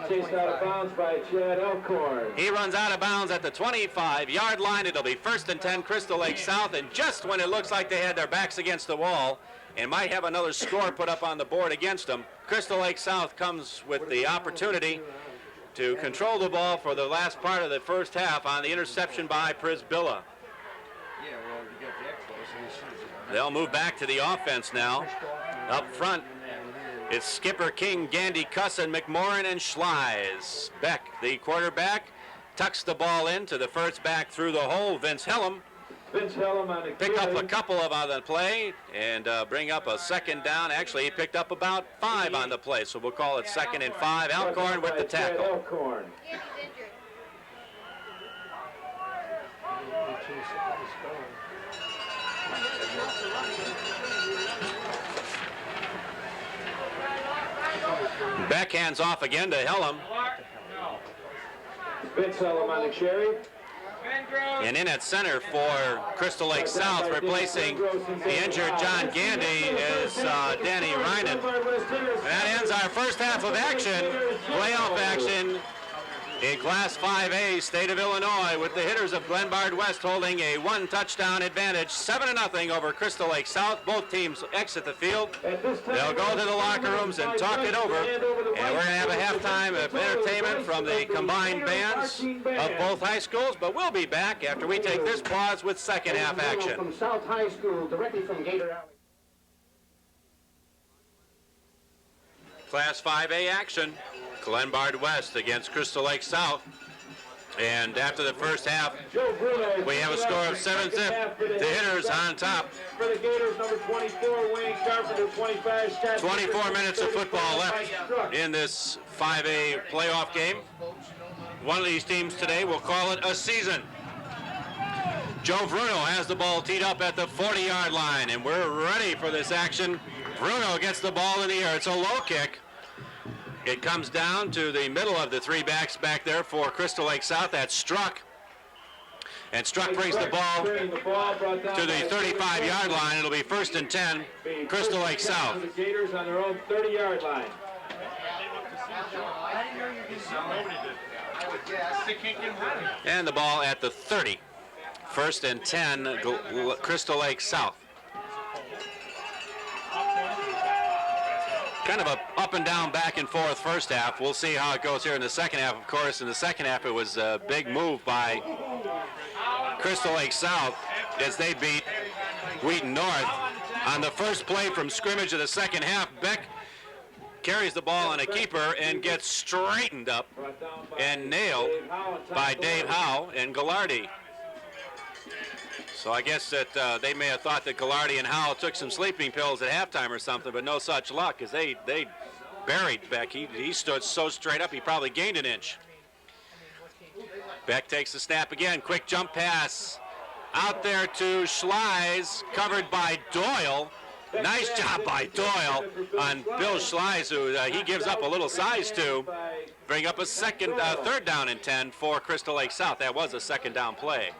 chased out of bounds by Chad Alcorn. He runs out of bounds at the 25-yard line. It'll be first and 10, Crystal Lake South, and just when it looks like they had their backs against the wall and might have another score put up on the board against them, Crystal Lake South comes with the opportunity to control the ball for the last part of the first half on the interception by Prisbilla. They'll move back to the offense now. Up front, it's Skipper King, Gandy Cusson, McMorrin, and Schleiz. Beck, the quarterback, tucks the ball into the first back through the hole. Vince Hellum picked up a couple of on the play and bring up a second down. Actually, he picked up about 5 on the play, so we'll call it 2nd and 5. Alcorn with the tackle. Alcorn. Beck hands off again to Hellum. Vince Hellum on the carry. And in at center for Crystal Lake South, replacing the injured John Gandy, is Danny Reinen. That ends our first half of action, playoff action in Class 5A, State of Illinois, with the hitters of Glenbard West holding a 1-touchdown advantage, 7-0 over Crystal Lake South. Both teams exit the field. They'll go to the locker rooms and talk it over. And we're going to have a halftime of entertainment from the combined bands of both high schools. But we'll be back after we take this pause with second half action. From South High School, directly from Gator Alley. Class 5A action. Glenbard West against Crystal Lake South. And after the first half, we have a score of 7-0. The hitters on top. For the Gators, number 24, Wayne Carpenter, 25, Scott 24 minutes of football left in this 5A playoff game. One of these teams today will call it a season. Joe Bruno has the ball teed up at the 40-yard line, and we're ready for this action. Bruno gets the ball in the air. It's a low kick. It comes down to the middle of the three backs back there for Crystal Lake South. That's Struck. And Struck brings the ball to the 35-yard line. It'll be 1st and 10, Crystal Lake South. The Gators on their own 30-yard line. And the ball at the 30. 1st and 10, Crystal Lake South. Kind of a up and down, back and forth first half. We'll see how it goes here in the second half. Of course, in the second half, it was a big move by Crystal Lake South as they beat Wheaton North. On the first play from scrimmage of the second half, Beck carries the ball on a keeper and gets straightened up and nailed by Dave Howe and Ghilardi. So I guess that they may have thought that Ghilardi and Howe took some sleeping pills at halftime or something, but no such luck, as they buried Beck. He stood so straight up, he probably gained an inch. Beck takes the snap again. Quick jump pass out there to Schleiz, covered by Doyle. Nice job by Doyle on Bill Schleiz, who he gives up a little size to. Bring up a third down and 10 for Crystal Lake South. That was a second down play.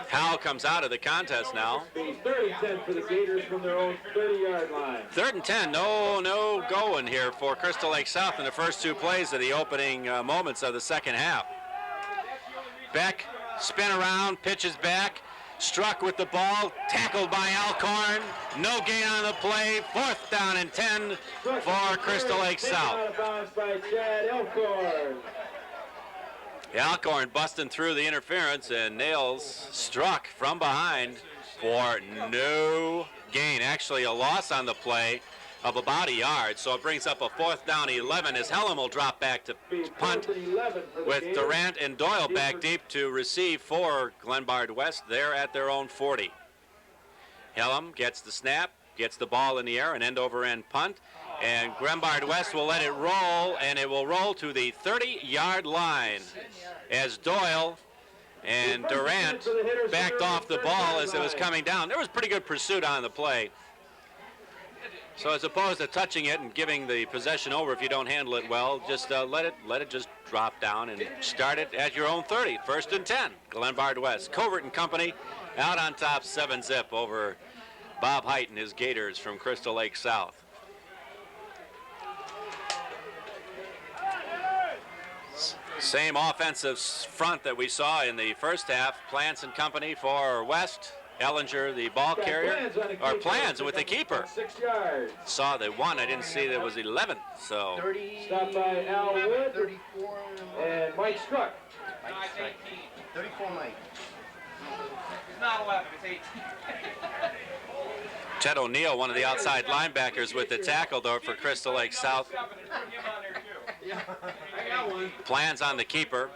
Howell comes out of the contest now. 3rd and 10 for the Gators from their own 30-yard line. 3rd and 10, no going here for Crystal Lake South in the first two plays of the opening moments of the second half. Beck, spin around, pitches back, Struck with the ball, tackled by Alcorn. No gain on the play, 4th down and 10 for Crystal Lake South. Out of bounds by Chad Alcorn. Alcorn busting through the interference and nails Struck from behind for no gain. Actually, a loss on the play of about a yard, so it brings up a 4th down 11 as Hellam will drop back to punt with Durant and Doyle back deep to receive for Glenbard West. They're at their own 40. Hellam gets the snap, gets the ball in the air, an end-over-end punt, and Glenbard West will let it roll, and it will roll to the 30-yard line as Doyle and Durant backed off the ball as it was coming down. There was pretty good pursuit on the play. So as opposed to touching it and giving the possession over if you don't handle it well, just let it just drop down and start it at your own 30. 1st and 10, Glenbard West. Covert and company out on top 7-zip over Bob Height and his Gators from Crystal Lake South. Same offensive front that we saw in the first half. Plants and company for West. Ellinger, the ball carrier, or Plans with the keeper. 6 yards. Saw the one. I didn't see that it was 11. So 30. Stopped by Al Wood 34. and Mike Struck. Mike Struck. 34 Mike. It's not 11, it's 18. Ted O'Neill, one of the outside linebackers with the tackle though for Crystal Lake South. Plans on the keeper.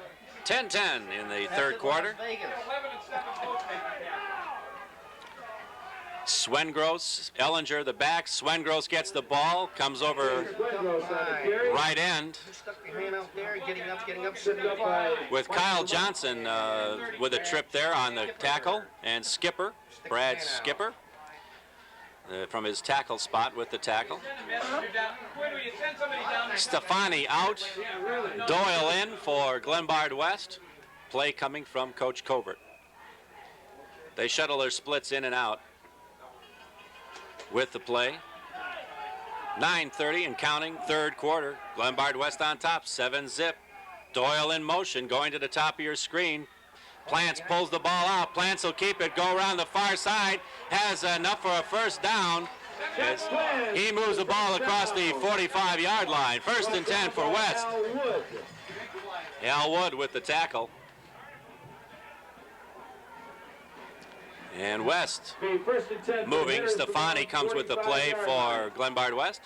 10-10 in the third quarter. Swengross, Ellinger the back. Swengross gets the ball, comes over right end Stuck behind out there, getting up, with Kyle Johnson with a trip there on the tackle, and Skipper, Brad Skipper, from his tackle spot with the tackle. Stefani out, Doyle in for Glenbard West. Play coming from Coach Covert. They shuttle their splits in and out with the play. 9:30 and counting, third quarter. Glenbard West on top, 7-zip. Doyle in motion, going to the top of your screen. Plants pulls the ball out. Plants will keep it, go around the far side. Has enough for a first down. As he moves the ball across the 45-yard line. First and 10 for West. Al Wood with the tackle. And West moving. Stefani comes with the play for Glenbard West.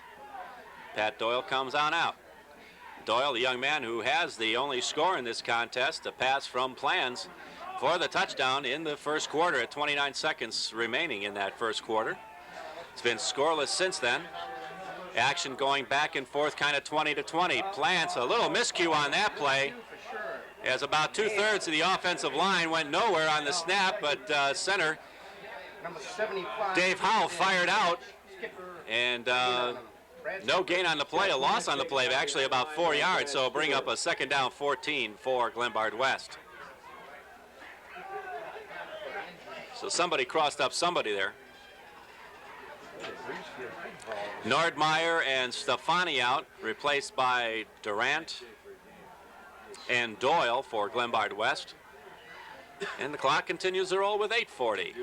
Pat Doyle comes on out. Doyle, the young man who has the only score in this contest, a pass from Plans for the touchdown in the first quarter at 29 seconds remaining in that first quarter. It's been scoreless since then. Action going back and forth, kind of 20-20. Plants, a little miscue on that play, as about 2/3 of the offensive line went nowhere on the snap, but center Dave Howe fired out, and no gain on the play, a loss on the play, actually about 4 yards, so bring up a second down 14 for Glenbard West. So somebody crossed up somebody there. Nordmeyer and Stefani out, replaced by Durant and Doyle for Glenbard West. And the clock continues to roll with 8:40.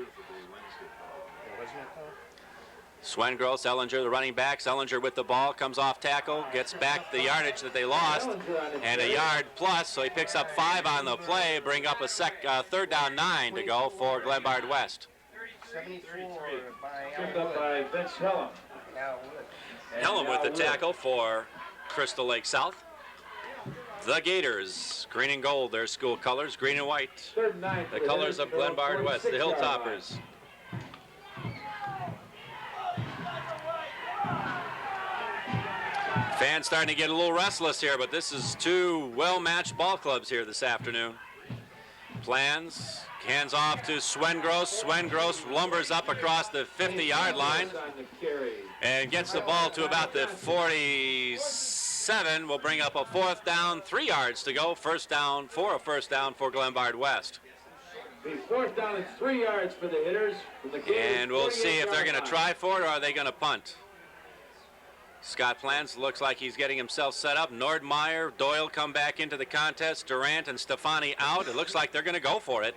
Swengross, Ellinger, the running backs. Ellinger with the ball, comes off tackle, gets back the yardage that they lost, and a yard plus, so he picks up 5 on the play, bring up a third down 9 to go for Glenbard West. 74 by Vince Hellam. Hellam with the tackle for Crystal Lake South. The Gators, green and gold, their school colors, green and white. The colors of Glenbard West, the Hilltoppers. Fans starting to get a little restless here, but this is two well-matched ball clubs here this afternoon. Plans, hands off to Swengross. Swengross lumbers up across the 50-yard line and gets the ball to about the 47. Will bring up a fourth down, 3 yards to go. First down for Glenbard West. The fourth down is 3 yards for the hitters. And we'll see if they're going to try for it or are they going to punt. Scott Plans looks like he's getting himself set up. Nordmeyer, Doyle come back into the contest. Durant and Stefani out. It looks like they're going to go for it.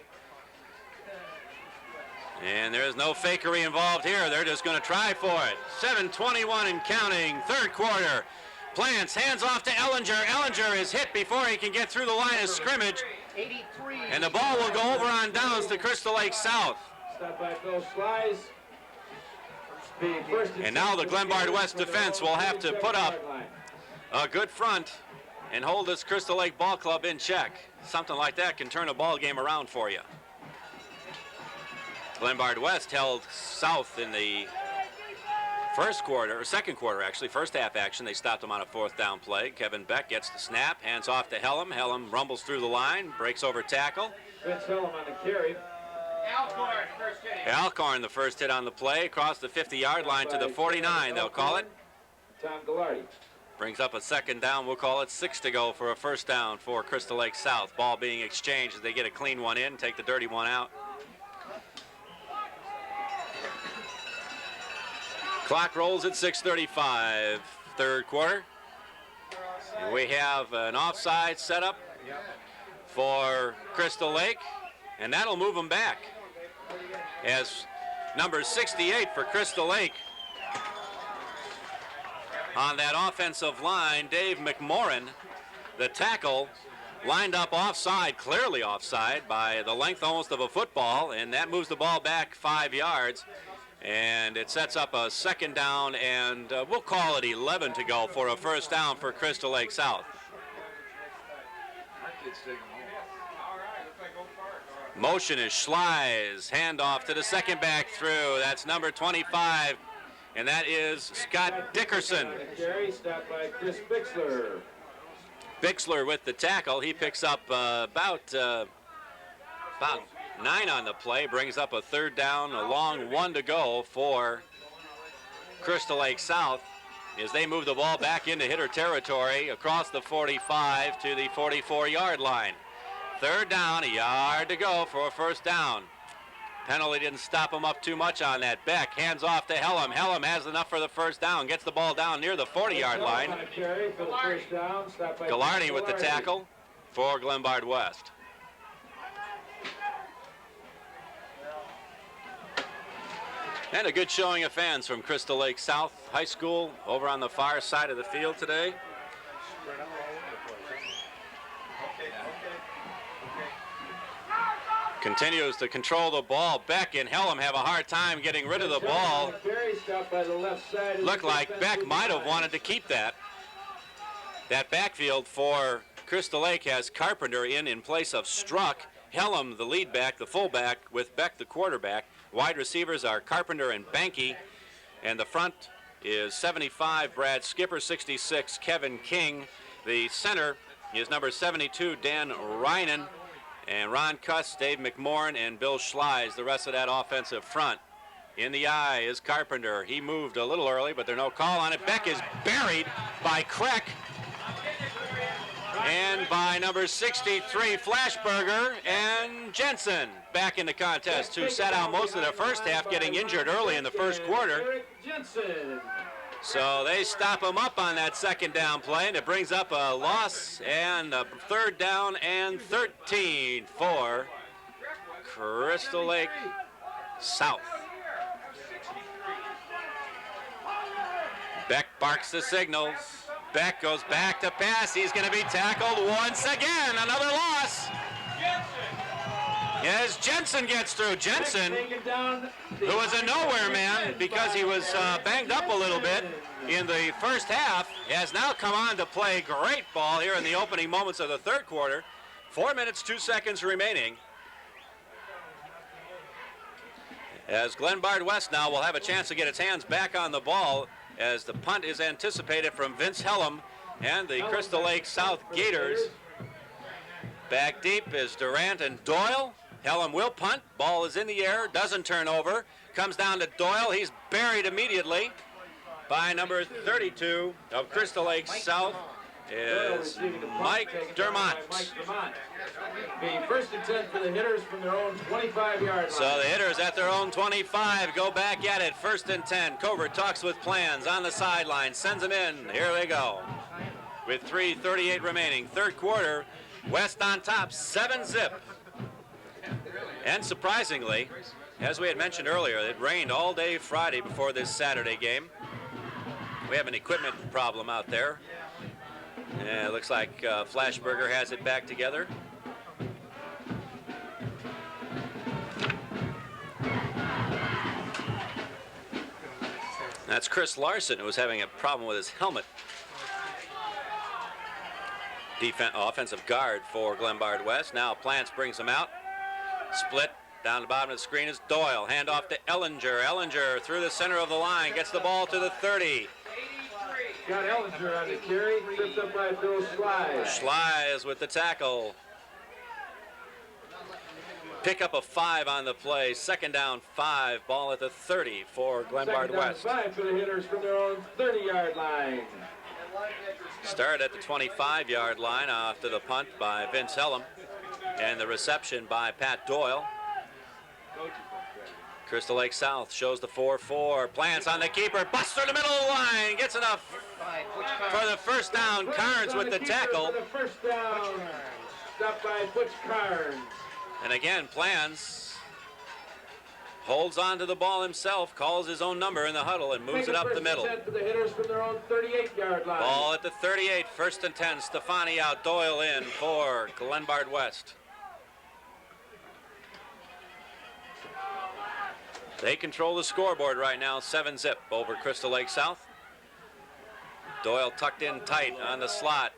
And there's no fakery involved here. They're just going to try for it. 7:21 and counting, third quarter. Plants, hands off to Ellinger. Ellinger is hit before he can get through the line of scrimmage. 83. And the ball will go over on downs to Crystal Lake South. Stop by Bill Slice. And now the Glenbard West defense will have to put up a good front and hold this Crystal Lake Ball Club in check. Something like that can turn a ball game around for you. Glenbard West held South in the first quarter, or second quarter actually, first half action. They stopped them on a fourth down play. Kevin Beck gets the snap, hands off to Hellam. Hellam rumbles through the line, breaks over tackle. Vince Hellam on the carry. Alcorn, first hit. Alcorn, the first hit on the play, across the 50-yard line to the 49, they'll call it. Tom Gallardi. Brings up a second down, we'll call it 6 to go for a first down for Crystal Lake South. Ball being exchanged as they get a clean one in, take the dirty one out. Clock rolls at 6:35, third quarter. And we have an offside set up for Crystal Lake, and that'll move them back. As number 68 for Crystal Lake on that offensive line, Dave McMorrin, the tackle, lined up offside, clearly offside by the length almost of a football, and that moves the ball back 5 yards. And it sets up a second down, and we'll call it 11 to go for a first down for Crystal Lake South. Motion is Schleiz, handoff to the second back through. That's number 25, and that is Scott Dickerson. Carry stopped by Chris Bixler. Bixler with the tackle. He picks up about 9 on the play, brings up a third down, a long 1 to go for Crystal Lake South as they move the ball back into hitter territory across the 45 to the 44-yard line. Third down, a yard to go for a first down. Penalty didn't stop him up too much on that. Beck hands off to Hellam. Hellam has enough for the first down. Gets the ball down near the 40-yard line. Gallardi with the tackle for Glenbard West. And a good showing of fans from Crystal Lake South High School over on the far side of the field today. Continues to control the ball. Beck and Hellam have a hard time getting rid of the ball. Looked like Beck might have wanted to keep that. That backfield for Crystal Lake has Carpenter in place of Struck. Hellam, the lead back, the fullback, with Beck, the quarterback. Wide receivers are Carpenter and Banky. And the front is 75, Brad Skipper, 66, Kevin King. The center is number 72, Dan Reinen. And Ron Cuss, Dave McMorrin, and Bill Schleis, the rest of that offensive front. In the eye is Carpenter. He moved a little early, but there's no call on it. Beck is buried by Kreck. And by number 63, Flashberger, and Jensen back in the contest, who sat out most of the first half, getting injured early in the first quarter. So they stop him up on that second down play, and it brings up a loss and a third down and 13 for Crystal Lake South. Beck barks the signals. Beck goes back to pass. He's going to be tackled once again. Another loss. As Jensen gets through. Jensen, who was a nowhere man because he was banged up a little bit in the first half, has now come on to play great ball here in the opening moments of the third quarter. 4 minutes, 2 seconds remaining. As Glenbard West now will have a chance to get its hands back on the ball, as the punt is anticipated from Vince Hellam and the Crystal Lake South Gators. Back deep is Durant and Doyle. Hellam will punt. Ball is in the air, doesn't turn over. Comes down to Doyle. He's buried immediately by number 32 of Crystal Lake South is Mike Dermott. The first and 10 for the hitters from their own 25-yard line. So the hitters at their own 25 go back at it. First and 10. Covert talks with plans on the sideline, sends them in. Here they go. With 3:38 remaining. Third quarter, West on top, 7-zip. And surprisingly, as we had mentioned earlier, it rained all day Friday before this Saturday game. We have an equipment problem out there. Yeah, it looks like Flashberger has it back together. That's Chris Larson, who was having a problem with his helmet. Offensive guard for Glenbard West. Now Plants brings him out. Split down the bottom of the screen is Doyle. Hand off to Ellinger. Ellinger through the center of the line. Gets the ball to the 30. Got Ellinger on the carry. Tripped up by Bill Schleis. Schleis with the tackle. Pick up a 5 on the play. Second down 5. Ball at the 30 for Glenbard West. 5 for the hitters from their own 30-yard line. Start at the 25-yard line after the punt by Vince Hellam. And the reception by Pat Doyle. Crystal Lake South shows the 4-4. Plants on the keeper. Busts through the middle of the line. Gets enough for the first down. Carnes with the tackle. For the first down. Stopped by Butch Carnes. And again, Plans holds on to the ball himself, calls his own number in the huddle, and moves it up the middle. For the hitters from their own 38-yard line. Ball at the 38. First and 10. Stefani out. Doyle in for Glenbard West. They control the scoreboard right now, 7-zip over Crystal Lake South. Doyle tucked in tight on the slot.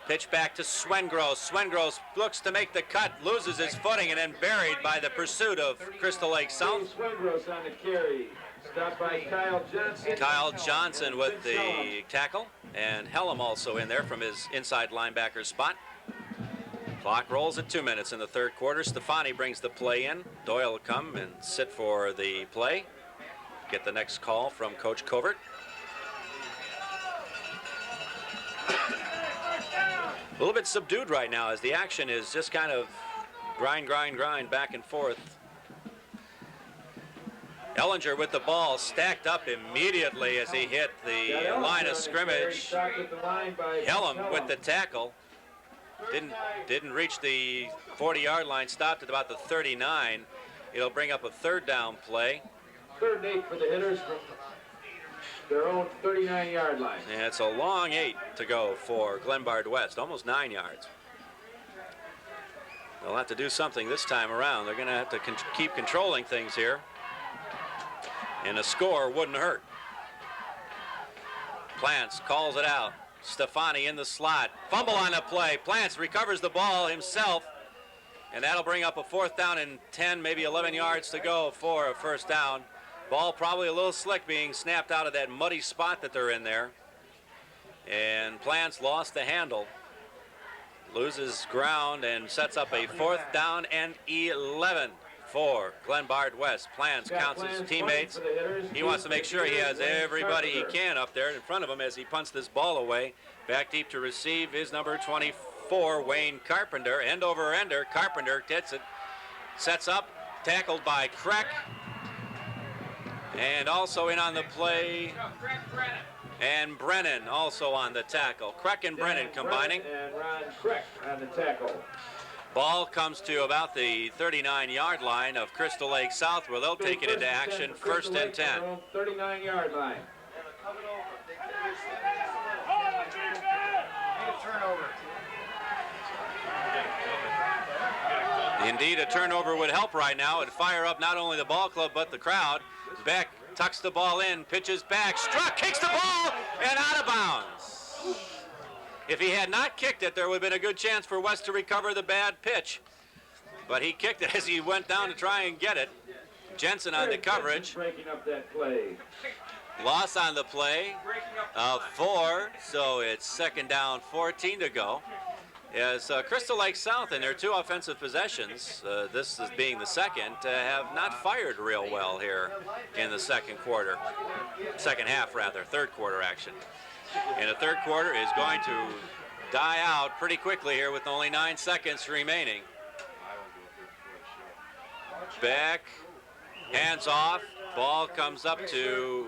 Pitch back to Swengros. Swengros looks to make the cut, loses his footing, and then buried by the pursuit of Crystal Lake South. Swengros on the carry. Stopped by Kyle Johnson. Kyle Johnson with the tackle, and Hellam also in there from his inside linebacker spot. Clock rolls at 2 minutes in the third quarter. Stefani brings the play in. Doyle will come and sit for the play. Get the next call from Coach Covert. A little bit subdued right now as the action is just kind of grind back and forth. Ellinger with the ball stacked up immediately as he hit the line of scrimmage. Helm with the tackle. Didn't reach the 40-yard line, stopped at about the 39. It'll bring up a third down play. 3rd and 8 for the hitters from their own 39-yard line. And it's a long 8 to go for Glenbard West, almost 9 yards. They'll have to do something this time around. They're going to have to keep controlling things here. And a score wouldn't hurt. Plants calls it out. Stefani in the slot. Fumble on the play. Plants recovers the ball himself. And that'll bring up a 4th down and 10, maybe 11 yards to go for a 1st down. Ball probably a little slick being snapped out of that muddy spot that they're in there. And Plants lost the handle. Loses ground and sets up a 4th down and 11 for Glenbard West. Plants counts his teammates. He wants to make sure he has everybody he can up there in front of him as he punts this ball away. Back deep to receive is number 24, Wayne Carpenter. End over ender. Carpenter gets it. Sets up. Tackled by Kreck. And also in on the play. And Brennan also on the tackle. Kreck and Brennan combining. And Ron Kreck on the tackle. Ball comes to about the 39-yard line of Crystal Lake South, where they'll take it into action. 1st and 10. 39-yard line. Indeed, a turnover would help right now. It'd fire up not only the ball club, but the crowd. Beck tucks the ball in, pitches back, struck, kicks the ball, and out of bounds. If he had not kicked it, there would have been a good chance for West to recover the bad pitch. But he kicked it as he went down to try and get it. Jensen on the coverage. Breaking up that play. Loss on the play of 4, so it's 2nd down, 14 to go. As Crystal Lake South in their 2 offensive possessions, this is being the 2nd, have not fired real well here in the 2nd quarter. 2nd half, rather, 3rd quarter action. And the 3rd quarter is going to die out pretty quickly here with only 9 seconds remaining. Back, hands off, ball comes up to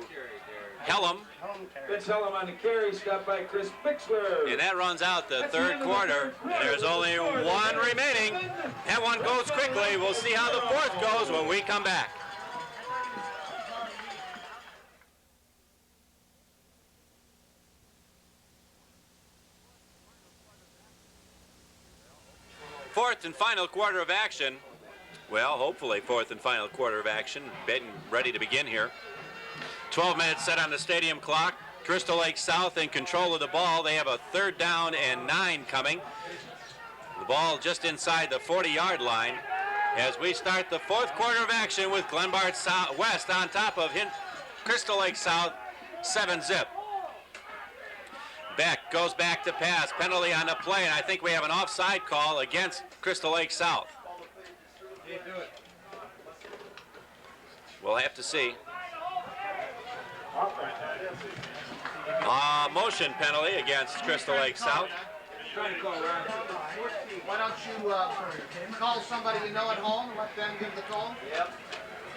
Helm. Vince Helm on the carry, stopped by Chris Bixler. And that runs out the 3rd quarter. There's only 1 remaining. That one goes quickly. We'll see how the 4th goes when we come back. Fourth and final quarter of action. Well, hopefully 4th and final quarter of action. Ready to begin here. 12 minutes set on the stadium clock. Crystal Lake South in control of the ball. They have a 3rd down and 9 coming. The ball just inside the 40-yard line as we start the 4th quarter of action with Glenbard West on top of Crystal Lake South 7-zip. Beck goes back to pass. Penalty on the play, and I think we have an offside call against Crystal Lake South. We'll have to see. Motion penalty against Crystal Lake South. Why don't you call somebody you know at home and let them give the call? Yep.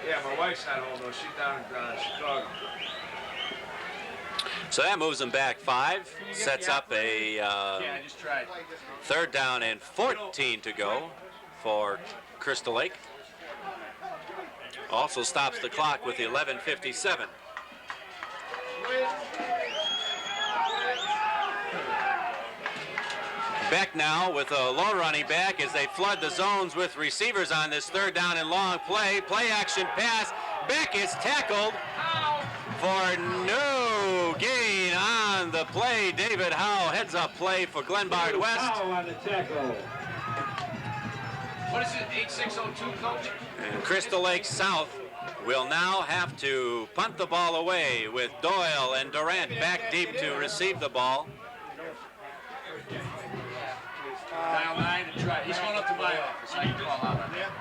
Yeah, my wife's not home though. She's down in Chicago. So that moves them back 5. Sets up a Yeah, I just tried. 3rd down and 14 to go for Crystal Lake. Also stops the clock with 11:57. Beck now with a low running back as they flood the zones with receivers on this 3rd down and long play. Play action pass. Beck is tackled for no gain on the play. David Howe heads up play for Glenbard West. Howe on the tackle. What is it, 8602, coach? And Crystal Lake South will now have to punt the ball away with Doyle and Durant back deep to receive the ball. Dial 9 and try. He's going up to my office. I can call out on that.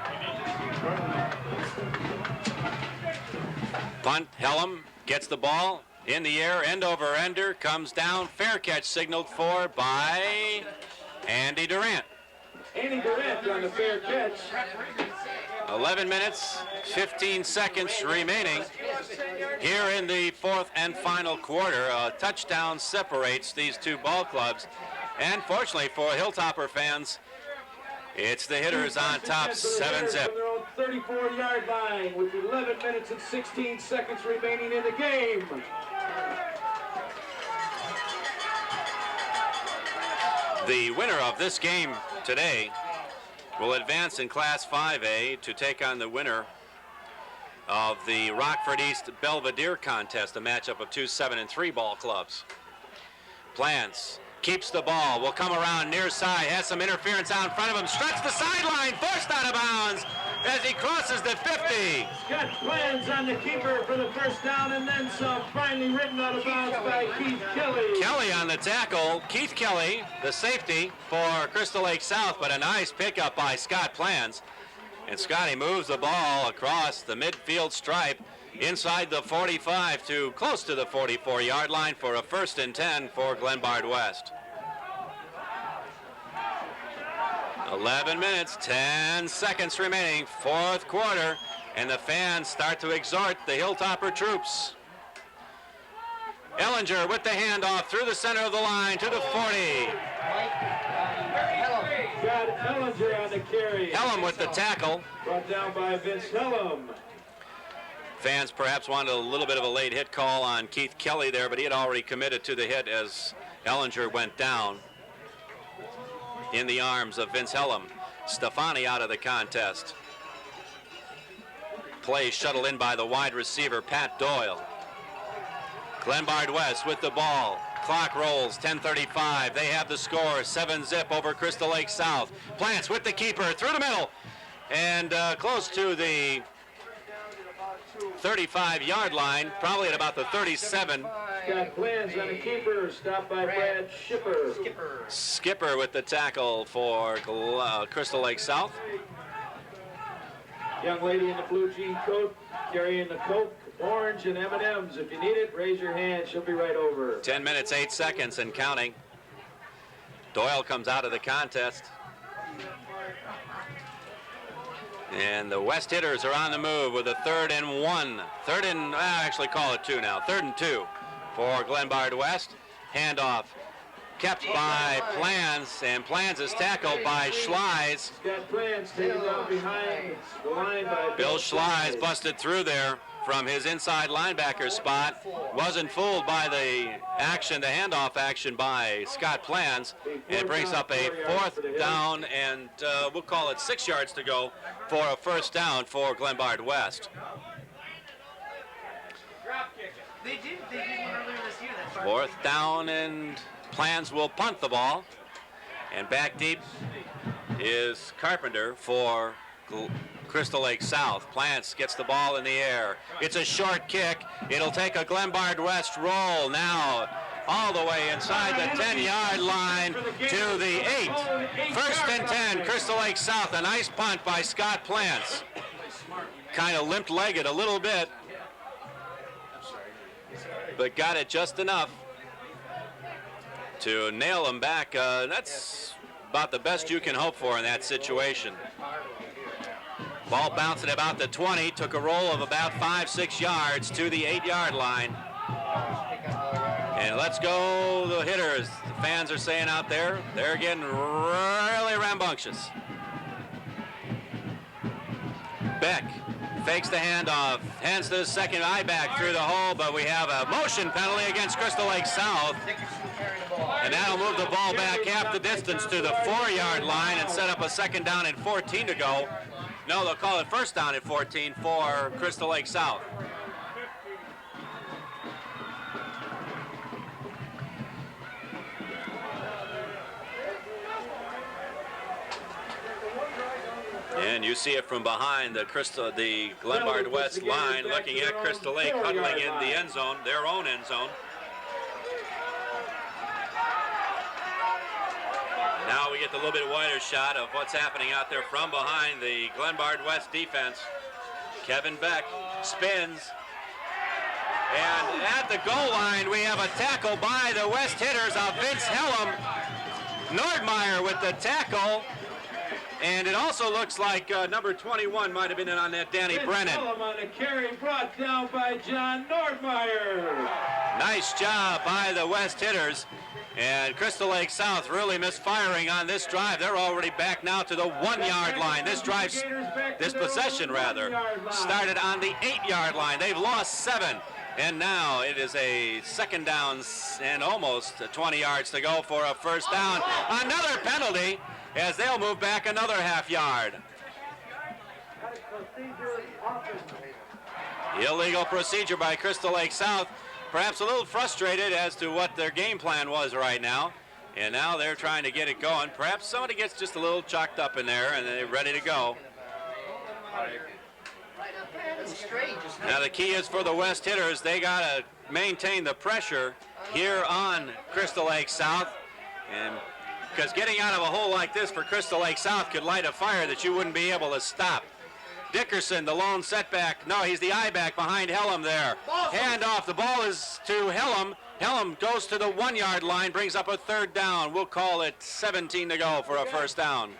Punt, Helm gets the ball in the air, end over ender, comes down, fair catch signaled for by Andy Durant. Andy Durant on the fair catch. 11 minutes, 15 seconds remaining here in the fourth and final quarter. A touchdown separates these two ball clubs. And fortunately for Hilltopper fans, it's the hitters on top, 7-zip. From their own 34-yard line with 11 minutes and 16 seconds remaining in the game. The winner of this game today will advance in Class 5A to take on the winner of the Rockford East Belvedere contest, a matchup of two 7-3 ball clubs. Plans, keeps the ball, will come around near side, has some interference out in front of him, stretch the sideline, forced out of bounds as he crosses the 50. Got Plans on the keeper for the first down and then some, finally written out of bounds by Keith Kelly. Kelly on the tackle, Keith Kelly, the safety for Crystal Lake South, but a nice pickup by Scott Plans. And Scotty moves the ball across the midfield stripe inside the 45 to close to the 44-yard line for a 1st and 10 for Glenbard West. 11 minutes, 10 seconds remaining, fourth quarter, and the fans start to exhort the Hilltopper troops. Ellinger with the handoff through the center of the line to the 40. Got Ellinger on the carry. Helm with the tackle. Brought down by Vince Helm. Fans perhaps wanted a little bit of a late hit call on Keith Kelly there, but he had already committed to the hit as Ellinger went down in the arms of Vince Helm. Stefani out of the contest. Play shuttled in by the wide receiver, Pat Doyle. Glenbard West with the ball. Clock rolls, 10:35. They have the score, 7-zip over Crystal Lake South. Plants with the keeper through the middle and close to the 35-yard line, probably at about the 37. Got Plans on the keeper, stopped by Brad Schipper. Skipper with the tackle for Crystal Lake South. Young lady in the blue jean coat, carrying the Coke, orange, and M&Ms. If you need it, raise your hand. She'll be right over. 10 minutes, 8 seconds and counting. Doyle comes out of the contest. And the West hitters are on the move with a 3rd and 1. Actually call it 2 now. 3rd and 2 for Glenbard West. Handoff kept by Plans, and Plans is tackled by Schleis. Got Plans taken down behind the line by Bill Schleis busted through there from his inside linebacker spot. Wasn't fooled by the action, the handoff action by Scott Plans. And it brings up a 4th down, and we'll call it 6 yards to go for a 1st down for Glenbard West. They did one earlier this year. 4th down, and Plans will punt the ball. And back deep is Carpenter for Crystal Lake South. Plants gets the ball in the air. It's a short kick. It'll take a Glenbard West roll now all the way inside the 10-yard line to the 8. 1st and 10, Crystal Lake South. A nice punt by Scott Plants. Kind of limp-legged a little bit, but got it just enough to nail him back. That's about the best you can hope for in that situation. Ball bounced at about the 20, took a roll of about 5-6 yards to the 8-yard line. And let's go the hitters. The fans are saying out there, they're getting really rambunctious. Beck fakes the handoff, hands to the second eye back through the hole, but we have a motion penalty against Crystal Lake South. And that'll move the ball back half the distance to the 4-yard line and set up a 2nd down and 14 to go. No, they'll call it 1st down at 14 for Crystal Lake South. And you see it from behind the Glenbard West line, looking at Crystal Lake huddling in the end zone, their own end zone. Now we get the little bit wider shot of what's happening out there from behind the Glenbard West defense. Kevin Beck spins. And at the goal line, we have a tackle by the West hitters of Vince Helm. Nordmeyer with the tackle. And it also looks like number 21 might have been in on that, Danny Brennan. Hellum on the carry, brought down by John Nordmeyer. Nice job by the West hitters. And Crystal Lake South really misfiring on this drive. They're already back now to the 1-yard line. This possession started on the 8-yard line. They've lost 7. And now it is a second down and almost 20 yards to go for a first down. Another penalty as they'll move back another half-yard. Illegal procedure by Crystal Lake South. Perhaps a little frustrated as to what their game plan was right now. And now they're trying to get it going. Perhaps somebody gets just a little chalked up in there and they're ready to go. Now the key is for the West hitters, they got to maintain the pressure here on Crystal Lake South. And because getting out of a hole like this for Crystal Lake South could light a fire that you wouldn't be able to stop. Dickerson, the lone setback. No, he's the I-back behind Hellum there. Hand off. The ball is to Hellum. Hellum goes to the 1-yard line, brings up a third down. We'll call it 17 to go for a first down.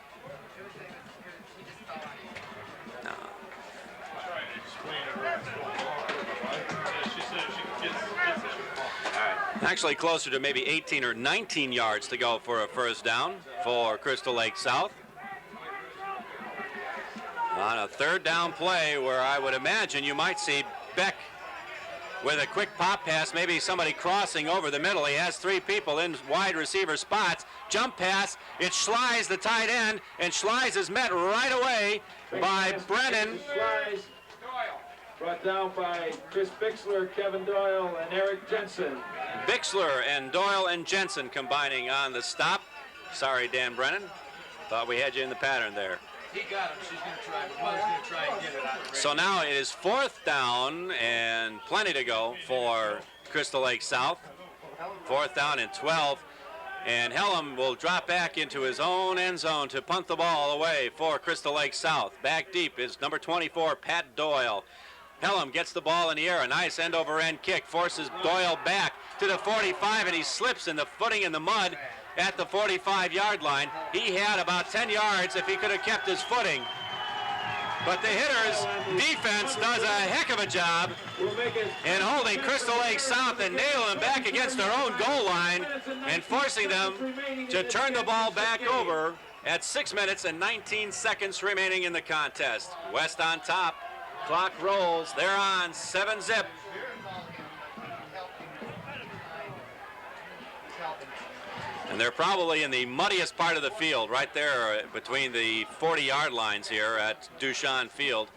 Actually closer to maybe 18 or 19 yards to go for a first down for Crystal Lake South. On a third down play where I would imagine you might see Beck with a quick pop pass, maybe somebody crossing over the middle. He has 3 people in wide receiver spots. Jump pass, it's Schleiss, the tight end, and Schleiss is met right away by Brennan. Schleiss, brought down by Chris Bixler, Kevin Doyle, and Eric Jensen. Bixler and Doyle and Jensen combining on the stop. Sorry, Dan Brennan. Thought we had you in the pattern there. He got him. She's going to try, but Mother's going to try and get it out of the So now it is 4th down and plenty to go for Crystal Lake South. 4th down and 12. And Hellum will drop back into his own end zone to punt the ball away for Crystal Lake South. Back deep is number 24, Pat Doyle. Hellum gets the ball in the air. A nice end-over-end kick forces Doyle back to the 45, and he slips in the footing in the mud at the 45-yard line. He had about 10 yards if he could have kept his footing. But the hitters' defense does a heck of a job in holding Crystal Lake South and nailing them back against their own goal line and forcing them to turn the ball back over at 6 minutes and 19 seconds remaining in the contest. West on top. Clock rolls. They're on 7-zip. And they're probably in the muddiest part of the field, right there between the 40-yard lines here at Dushan Field.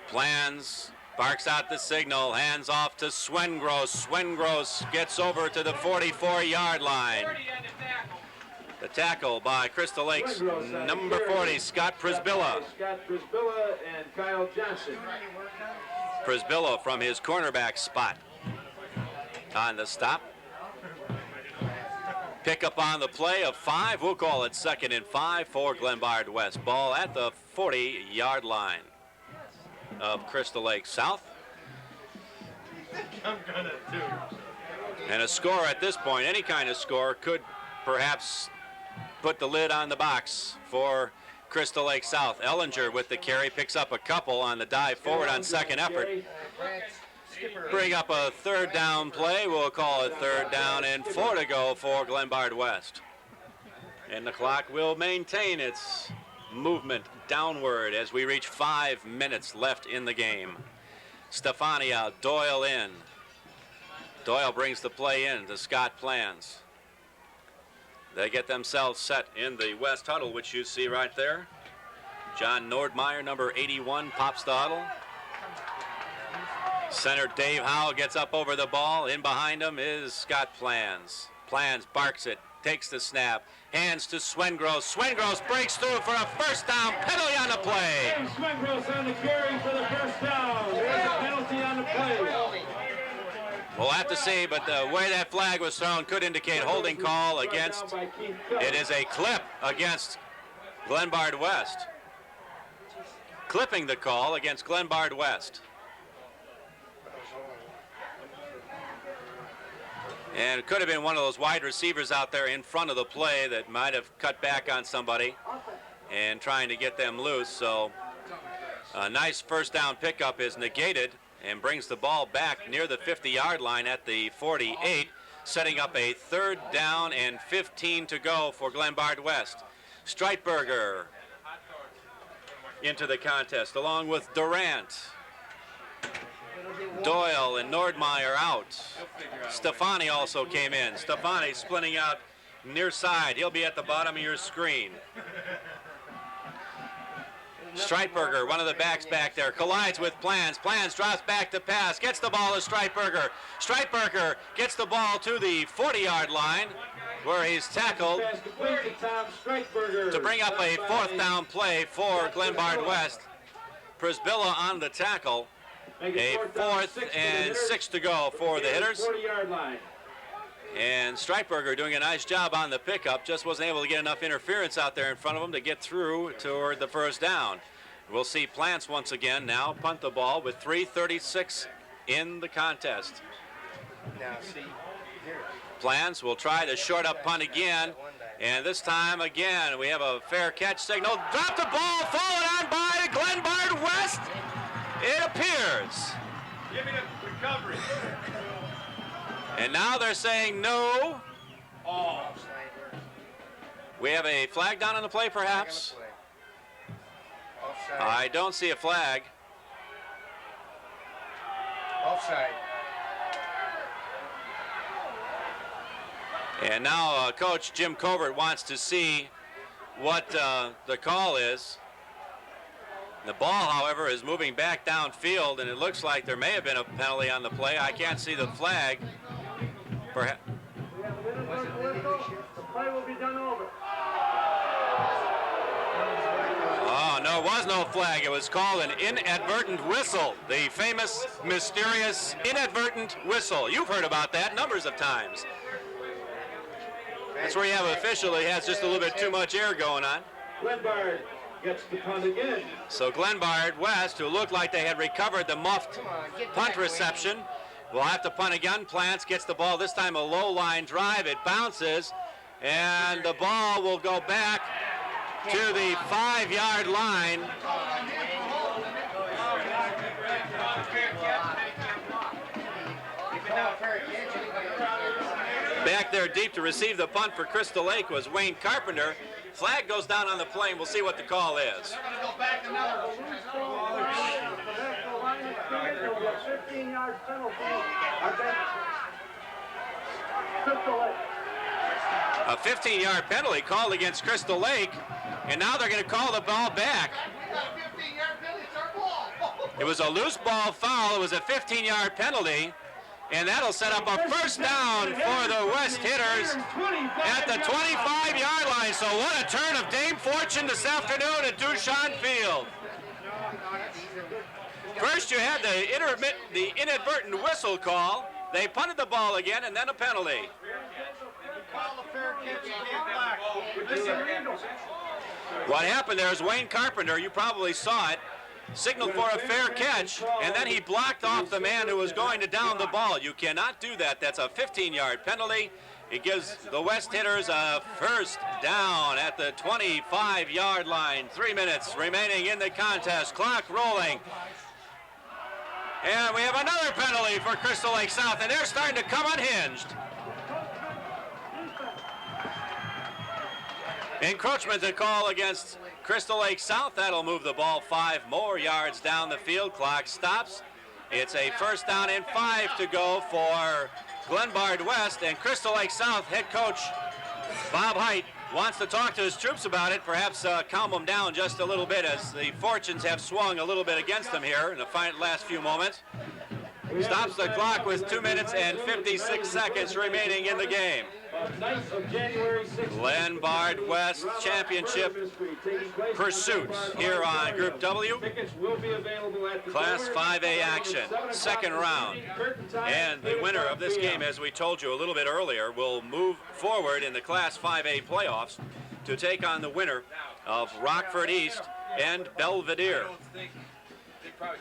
Plans, barks out the signal, hands off to Swengross. Swengross gets over to the 44-yard line. The tackle by Crystal Lake's number 40, Scott Prisbilla. Scott Prisbilla and Kyle Johnson. Prisbilla from his cornerback spot on the stop. Pick up on the play of 5. We'll call it 2nd and 5 for Glenbard West. Ball at the 40-yard line of Crystal Lake South. And a score at this point, any kind of score, could perhaps put the lid on the box for Crystal Lake South. Ellinger with the carry, picks up a couple on the dive forward on second effort. Bring up a third down play. We'll call it 3rd down and 4 to go for Glenbard West. And the clock will maintain its movement downward as we reach 5 minutes left in the game. Stefani out, Doyle in. Doyle brings the play in to Scott Plans. They get themselves set in the West huddle, which you see right there. John Nordmeyer, number 81, pops the huddle. Center Dave Howell gets up over the ball. In behind him is Scott Plans. Plans barks it, takes the snap, hands to Swengross. Swengross breaks through for a first down, penalty on the play. And Swengross on the carry for the first down. There's a penalty on the play. We'll have to see, but the way that flag was thrown could indicate holding call against. It is a clip against Glenbard West. Clipping the call against Glenbard West. And it could have been one of those wide receivers out there in front of the play that might have cut back on somebody. and trying to get them loose. So a nice first down pickup is negated and brings the ball back near the 50-yard line at the 48, setting up a 3rd down and 15 to go for Glenbard West. Streitberger into the contest along with Durant. Doyle and Nordmeyer out. Stefani also came in. Stefani splitting out near side. He'll be at the bottom of your screen. Streitberger, one of the backs back there, collides with Plans. Plans drops back to pass, gets the ball to Streitberger. Streitberger gets the ball to the 40-yard line where he's tackled to bring up a 4th down play for Glenbard West. Prisbilla on the tackle. A 4th and 6 to go for the hitters. And Streitberger doing a nice job on the pickup, just wasn't able to get enough interference out there in front of him to get through toward the 1st down. We'll see Plants once again now punt the ball with 3:36 in the contest. Now, see, here. Plants will try to short up punt again, and this time again we have a fair catch signal. Drop the ball, fallen on by Glenbard West. It appears. Give me the recovery. And now they're saying no. Oh. We have a flag down on the play, perhaps? Offside. I don't see a flag. Offside. And now Coach Jim Covert wants to see what the call is. The ball, however, is moving back downfield, and it looks like there may have been a penalty on the play. I can't see the flag. Perhaps. Oh, no, it was no flag. It was called an inadvertent whistle. The famous, mysterious, inadvertent whistle. You've heard about that numbers of times. That's where you have an official who has just a little bit too much air going on. Glenbard gets the punt again. So Glenbard West, who looked like they had recovered the muffed punt reception, will have to punt again. Plants gets the ball, this time a low line drive. It bounces, and the ball will go back to the 5-yard line. Back there deep to receive the punt for Crystal Lake was Wayne Carpenter. Flag goes down on the play, and we'll see what the call is. A 15-yard penalty called against Crystal Lake, and now they're going to call the ball back. It was a loose ball foul. It was a 15-yard penalty, and that'll set up a 1st down for the West hitters at the 25-yard line. So what a turn of Dame Fortune this afternoon at Dushan Field. First you had the inadvertent whistle call. They punted the ball again, and then a penalty. What happened there is Wayne Carpenter, you probably saw it, signaled for a fair catch, and then he blocked off the man who was going to down the ball. You cannot do that. That's a 15-yard penalty. It gives the West hitters a 1st down at the 25-yard line. 3 minutes remaining in the contest. Clock rolling. And we have another penalty for Crystal Lake South, and they're starting to come unhinged. Encroachment to call against Crystal Lake South. That'll move the ball 5 more yards down the field. Clock stops. It's a 1st down and 5 to go for Glenbard West, and Crystal Lake South head coach Bob Height wants to talk to his troops about it, perhaps calm them down just a little bit as the fortunes have swung a little bit against them here in the last few moments. Stops the clock with 2 minutes and 56 seconds remaining in the game. Glenbard West Championship pursuit here on Group W. Class 5A action, 2nd round. And the winner of this game, as we told you a little bit earlier, will move forward in the Class 5A playoffs to take on the winner of Rockford East and Belvedere.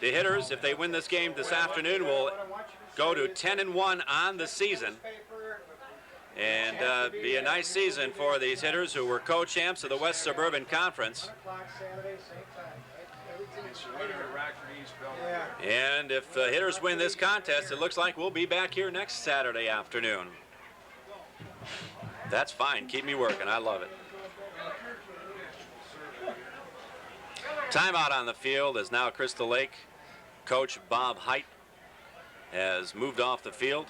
The hitters, if they win this game this afternoon, will go to 10-1 on the season. And be a nice season for these hitters who were co-champs of the West Suburban Conference. And if the hitters win this contest, it looks like we'll be back here next Saturday afternoon. That's fine. Keep me working. I love it. Timeout on the field is now Crystal Lake. Coach Bob Height has moved off the field.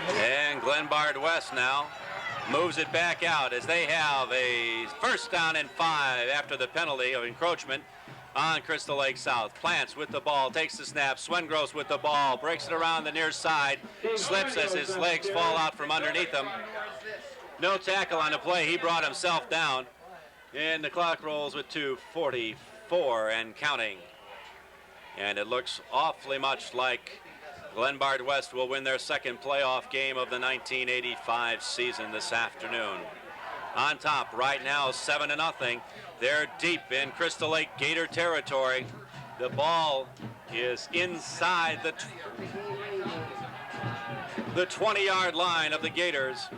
And Glenbard West now moves it back out as they have a first down and 5 after the penalty of encroachment on Crystal Lake South. Plants with the ball, takes the snap. Swengross with the ball, breaks it around the near side, slips as his legs fall out from underneath him. No tackle on the play. He brought himself down. And the clock rolls with 2:44 and counting. And it looks awfully much like Glenbard West will win their second playoff game of the 1985 season this afternoon. On top right now, 7-0. They're deep in Crystal Lake Gator territory. The ball is inside the 20-yard line of the Gators.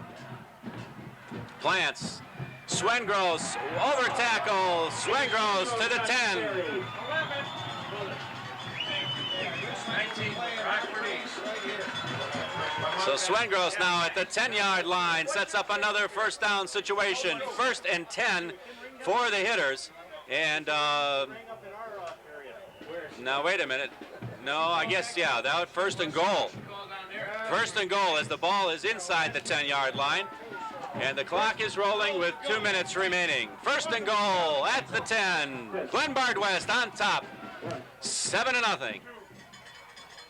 Plants. Swengross over tackle. Swengross to the 10. So Swengross now at the 10-yard line sets up another first down situation. 1st and 10 for the hitters. And now wait a minute. No, I guess, yeah, that 1st and goal. 1st and goal as the ball is inside the 10-yard line. And the clock is rolling with 2 minutes remaining. 1st and goal at the 10. Glenbard West on top. 7-0.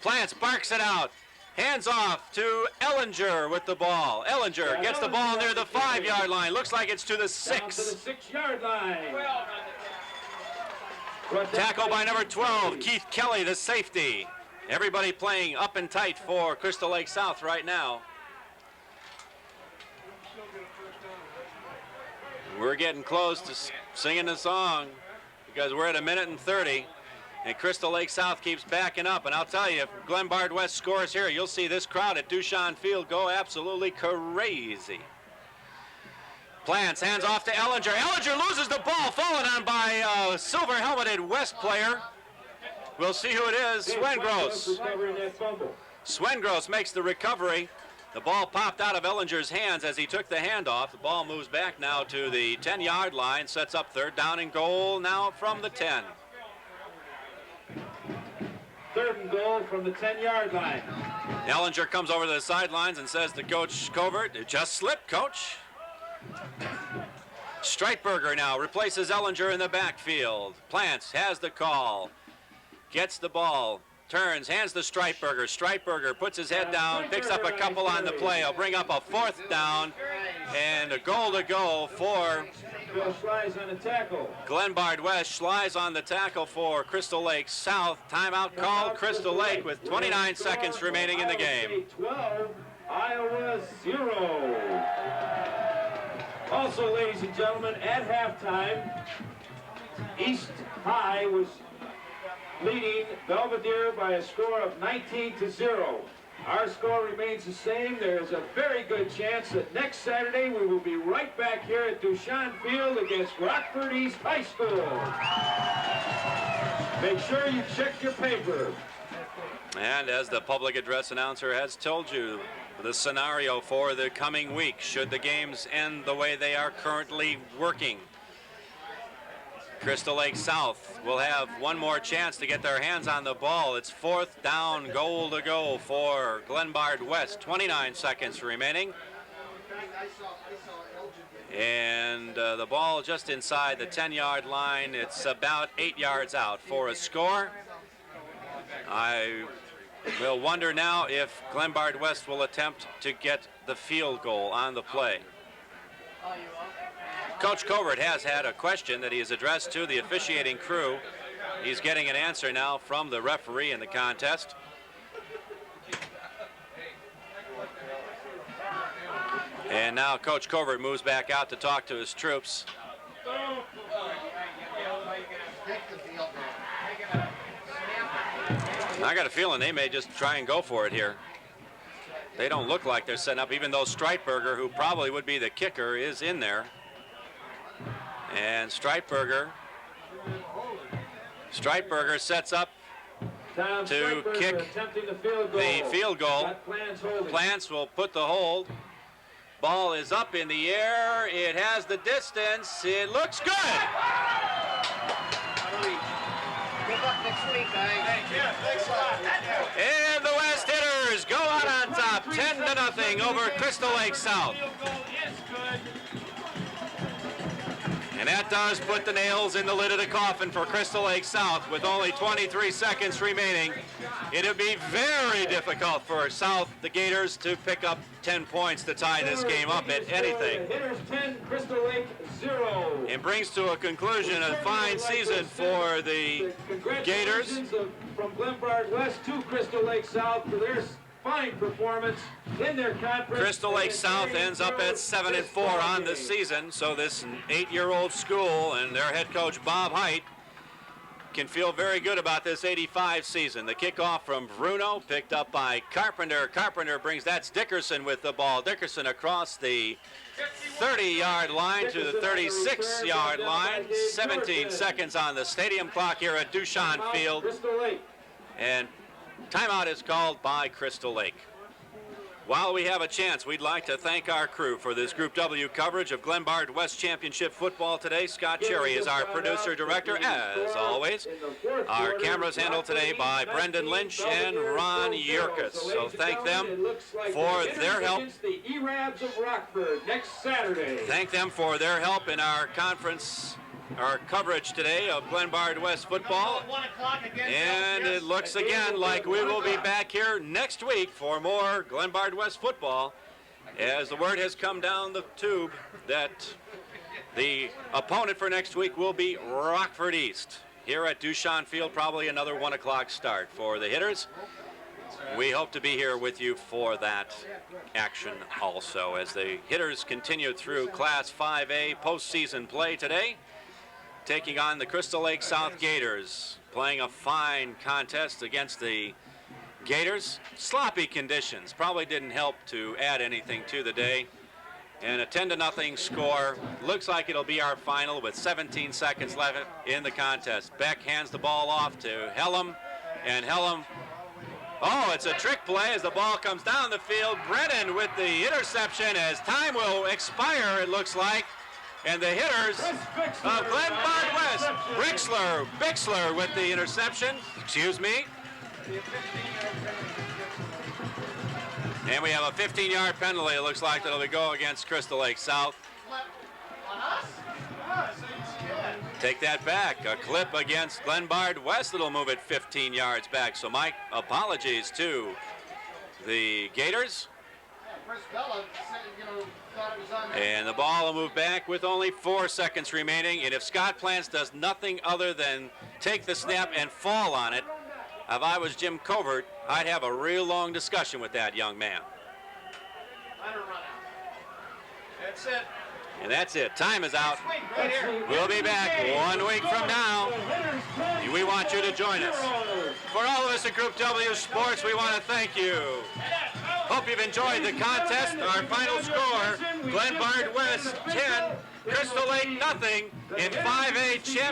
Plants barks it out. Hands off to Ellinger with the ball. Ellinger gets the ball near the 5-yard line. Looks like it's to the 6. Down to the 6-yard line. Tackle by number 12, Keith Kelly, the safety. Everybody playing up and tight for Crystal Lake South right now. We're getting close to singing the song because we're at 1:30. And Crystal Lake South keeps backing up. And I'll tell you, if Glenbard West scores here, you'll see this crowd at Dushan Field go absolutely crazy. Plants, hands off to Ellinger. Ellinger loses the ball, fallen on by a silver-helmeted West player. We'll see who it is, Swengross. Swengross makes the recovery. The ball popped out of Ellinger's hands as he took the handoff. The ball moves back now to the 10-yard line, sets up 3rd down and goal now from the 10. 3rd and goal from the 10-yard line. Ellinger comes over to the sidelines and says to Coach Covert, "It just slipped, Coach." Streitberger now replaces Ellinger in the backfield. Plants has the call, gets the ball, turns, hands to Streitberger. Streitberger puts his head down, picks up a couple on the play. He'll bring up a 4th down and a goal to go for Schleiz on the tackle. Glenbard West. Schleiz on the tackle for Crystal Lake South. Timeout called Crystal Lake with 29 seconds remaining in the game. 12, Iowa 0. Also, ladies and gentlemen, at halftime, East High was leading Belvedere by a score of 19-0. Our score remains the same. There's a very good chance that next Saturday we will be right back here at Dushan Field against Rockford East High School. Make sure you check your paper. And as the public address announcer has told you, the scenario for the coming week, should the games end the way they are currently working, Crystal Lake South will have one more chance to get their hands on the ball. It's 4th down, goal to go for Glenbard West. 29 seconds remaining. And the ball just inside the 10-yard line. It's about 8 yards out for a score. I will wonder now if Glenbard West will attempt to get the field goal on the play. Coach Covert has had a question that he has addressed to the officiating crew. He's getting an answer now from the referee in the contest. And now Coach Covert moves back out to talk to his troops. I got a feeling they may just try and go for it here. They don't look like they're setting up, even though Streitberger, who probably would be the kicker, is in there. And Streitberger sets up to kick the field goal. Plants will put the hold. Ball is up in the air. It has the distance. It looks good. Good luck next week, guys. Thanks a lot. And the West Hitters go out on top, 10-0 over Crystal Lake South. And that does put the nails in the lid of the coffin for Crystal Lake South with only 23 seconds remaining. It'll be very difficult for South, the Gators, to pick up 10 points to tie this game up at anything. Hitters 10, Crystal Lake 0. It brings to a conclusion a fine season for the Gators. Congratulations from Glenbard West to Crystal Lake South for their fine performance in their conference. Crystal Lake South ends up at 7-4 on the season, so this 8-year-old school and their head coach Bob Height can feel very good about this 85 season. The kickoff from Bruno, picked up by Carpenter. Carpenter brings, that's Dickerson with the ball. Dickerson across the 30-yard line to the 36-yard line. 17 seconds on the stadium clock here at Dushan Field. And timeout is called by Crystal Lake. While we have a chance, we'd like to thank our crew for this Group W coverage of Glenbard West Championship football today. Scott Cherry is our producer-director, as always. Our camera's handled today by Brendan Lynch and Ron Yerkes. So thank them for their help. The E-Rabs of Rockford next Saturday. Thank them for their help in our conference, our coverage today of Glenbard West football. And it looks again like we will be back here next week for more Glenbard West football, as the word has come down the tube that the opponent for next week will be Rockford East. Here at Dushan Field, probably another 1 o'clock start for the Hitters. We hope to be here with you for that action also, as the Hitters continue through Class 5A postseason play today, taking on the Crystal Lake South Gators, playing a fine contest against the Gators. Sloppy conditions probably didn't help to add anything to the day. And a 10-0 score. Looks like it'll be our final with 17 seconds left in the contest. Beck hands the ball off to Hellam, and Hellam, oh, it's a trick play as the ball comes down the field. Brennan with the interception as time will expire, it looks like. And the Hitters of Glenbard West, Bixler with the interception, excuse me. And we have a 15-yard penalty, it looks like, that'll go against Crystal Lake South. Take that back, a clip against Glenbard West that'll move it 15 yards back. So my apologies to the Gators. And the ball will move back with only 4 seconds remaining. And if Scott Plants does nothing other than take the snap and fall on it, if I was Jim Covert, I'd have a real long discussion with that young man. That's it. And that's it. Time is out. We'll be back 1 week from now. We want you to join us. For all of us at Group W Sports, we want to thank you. Hope you've enjoyed the contest. Our final score, Glenbard West 10, Crystal Lake nothing in 5A championship.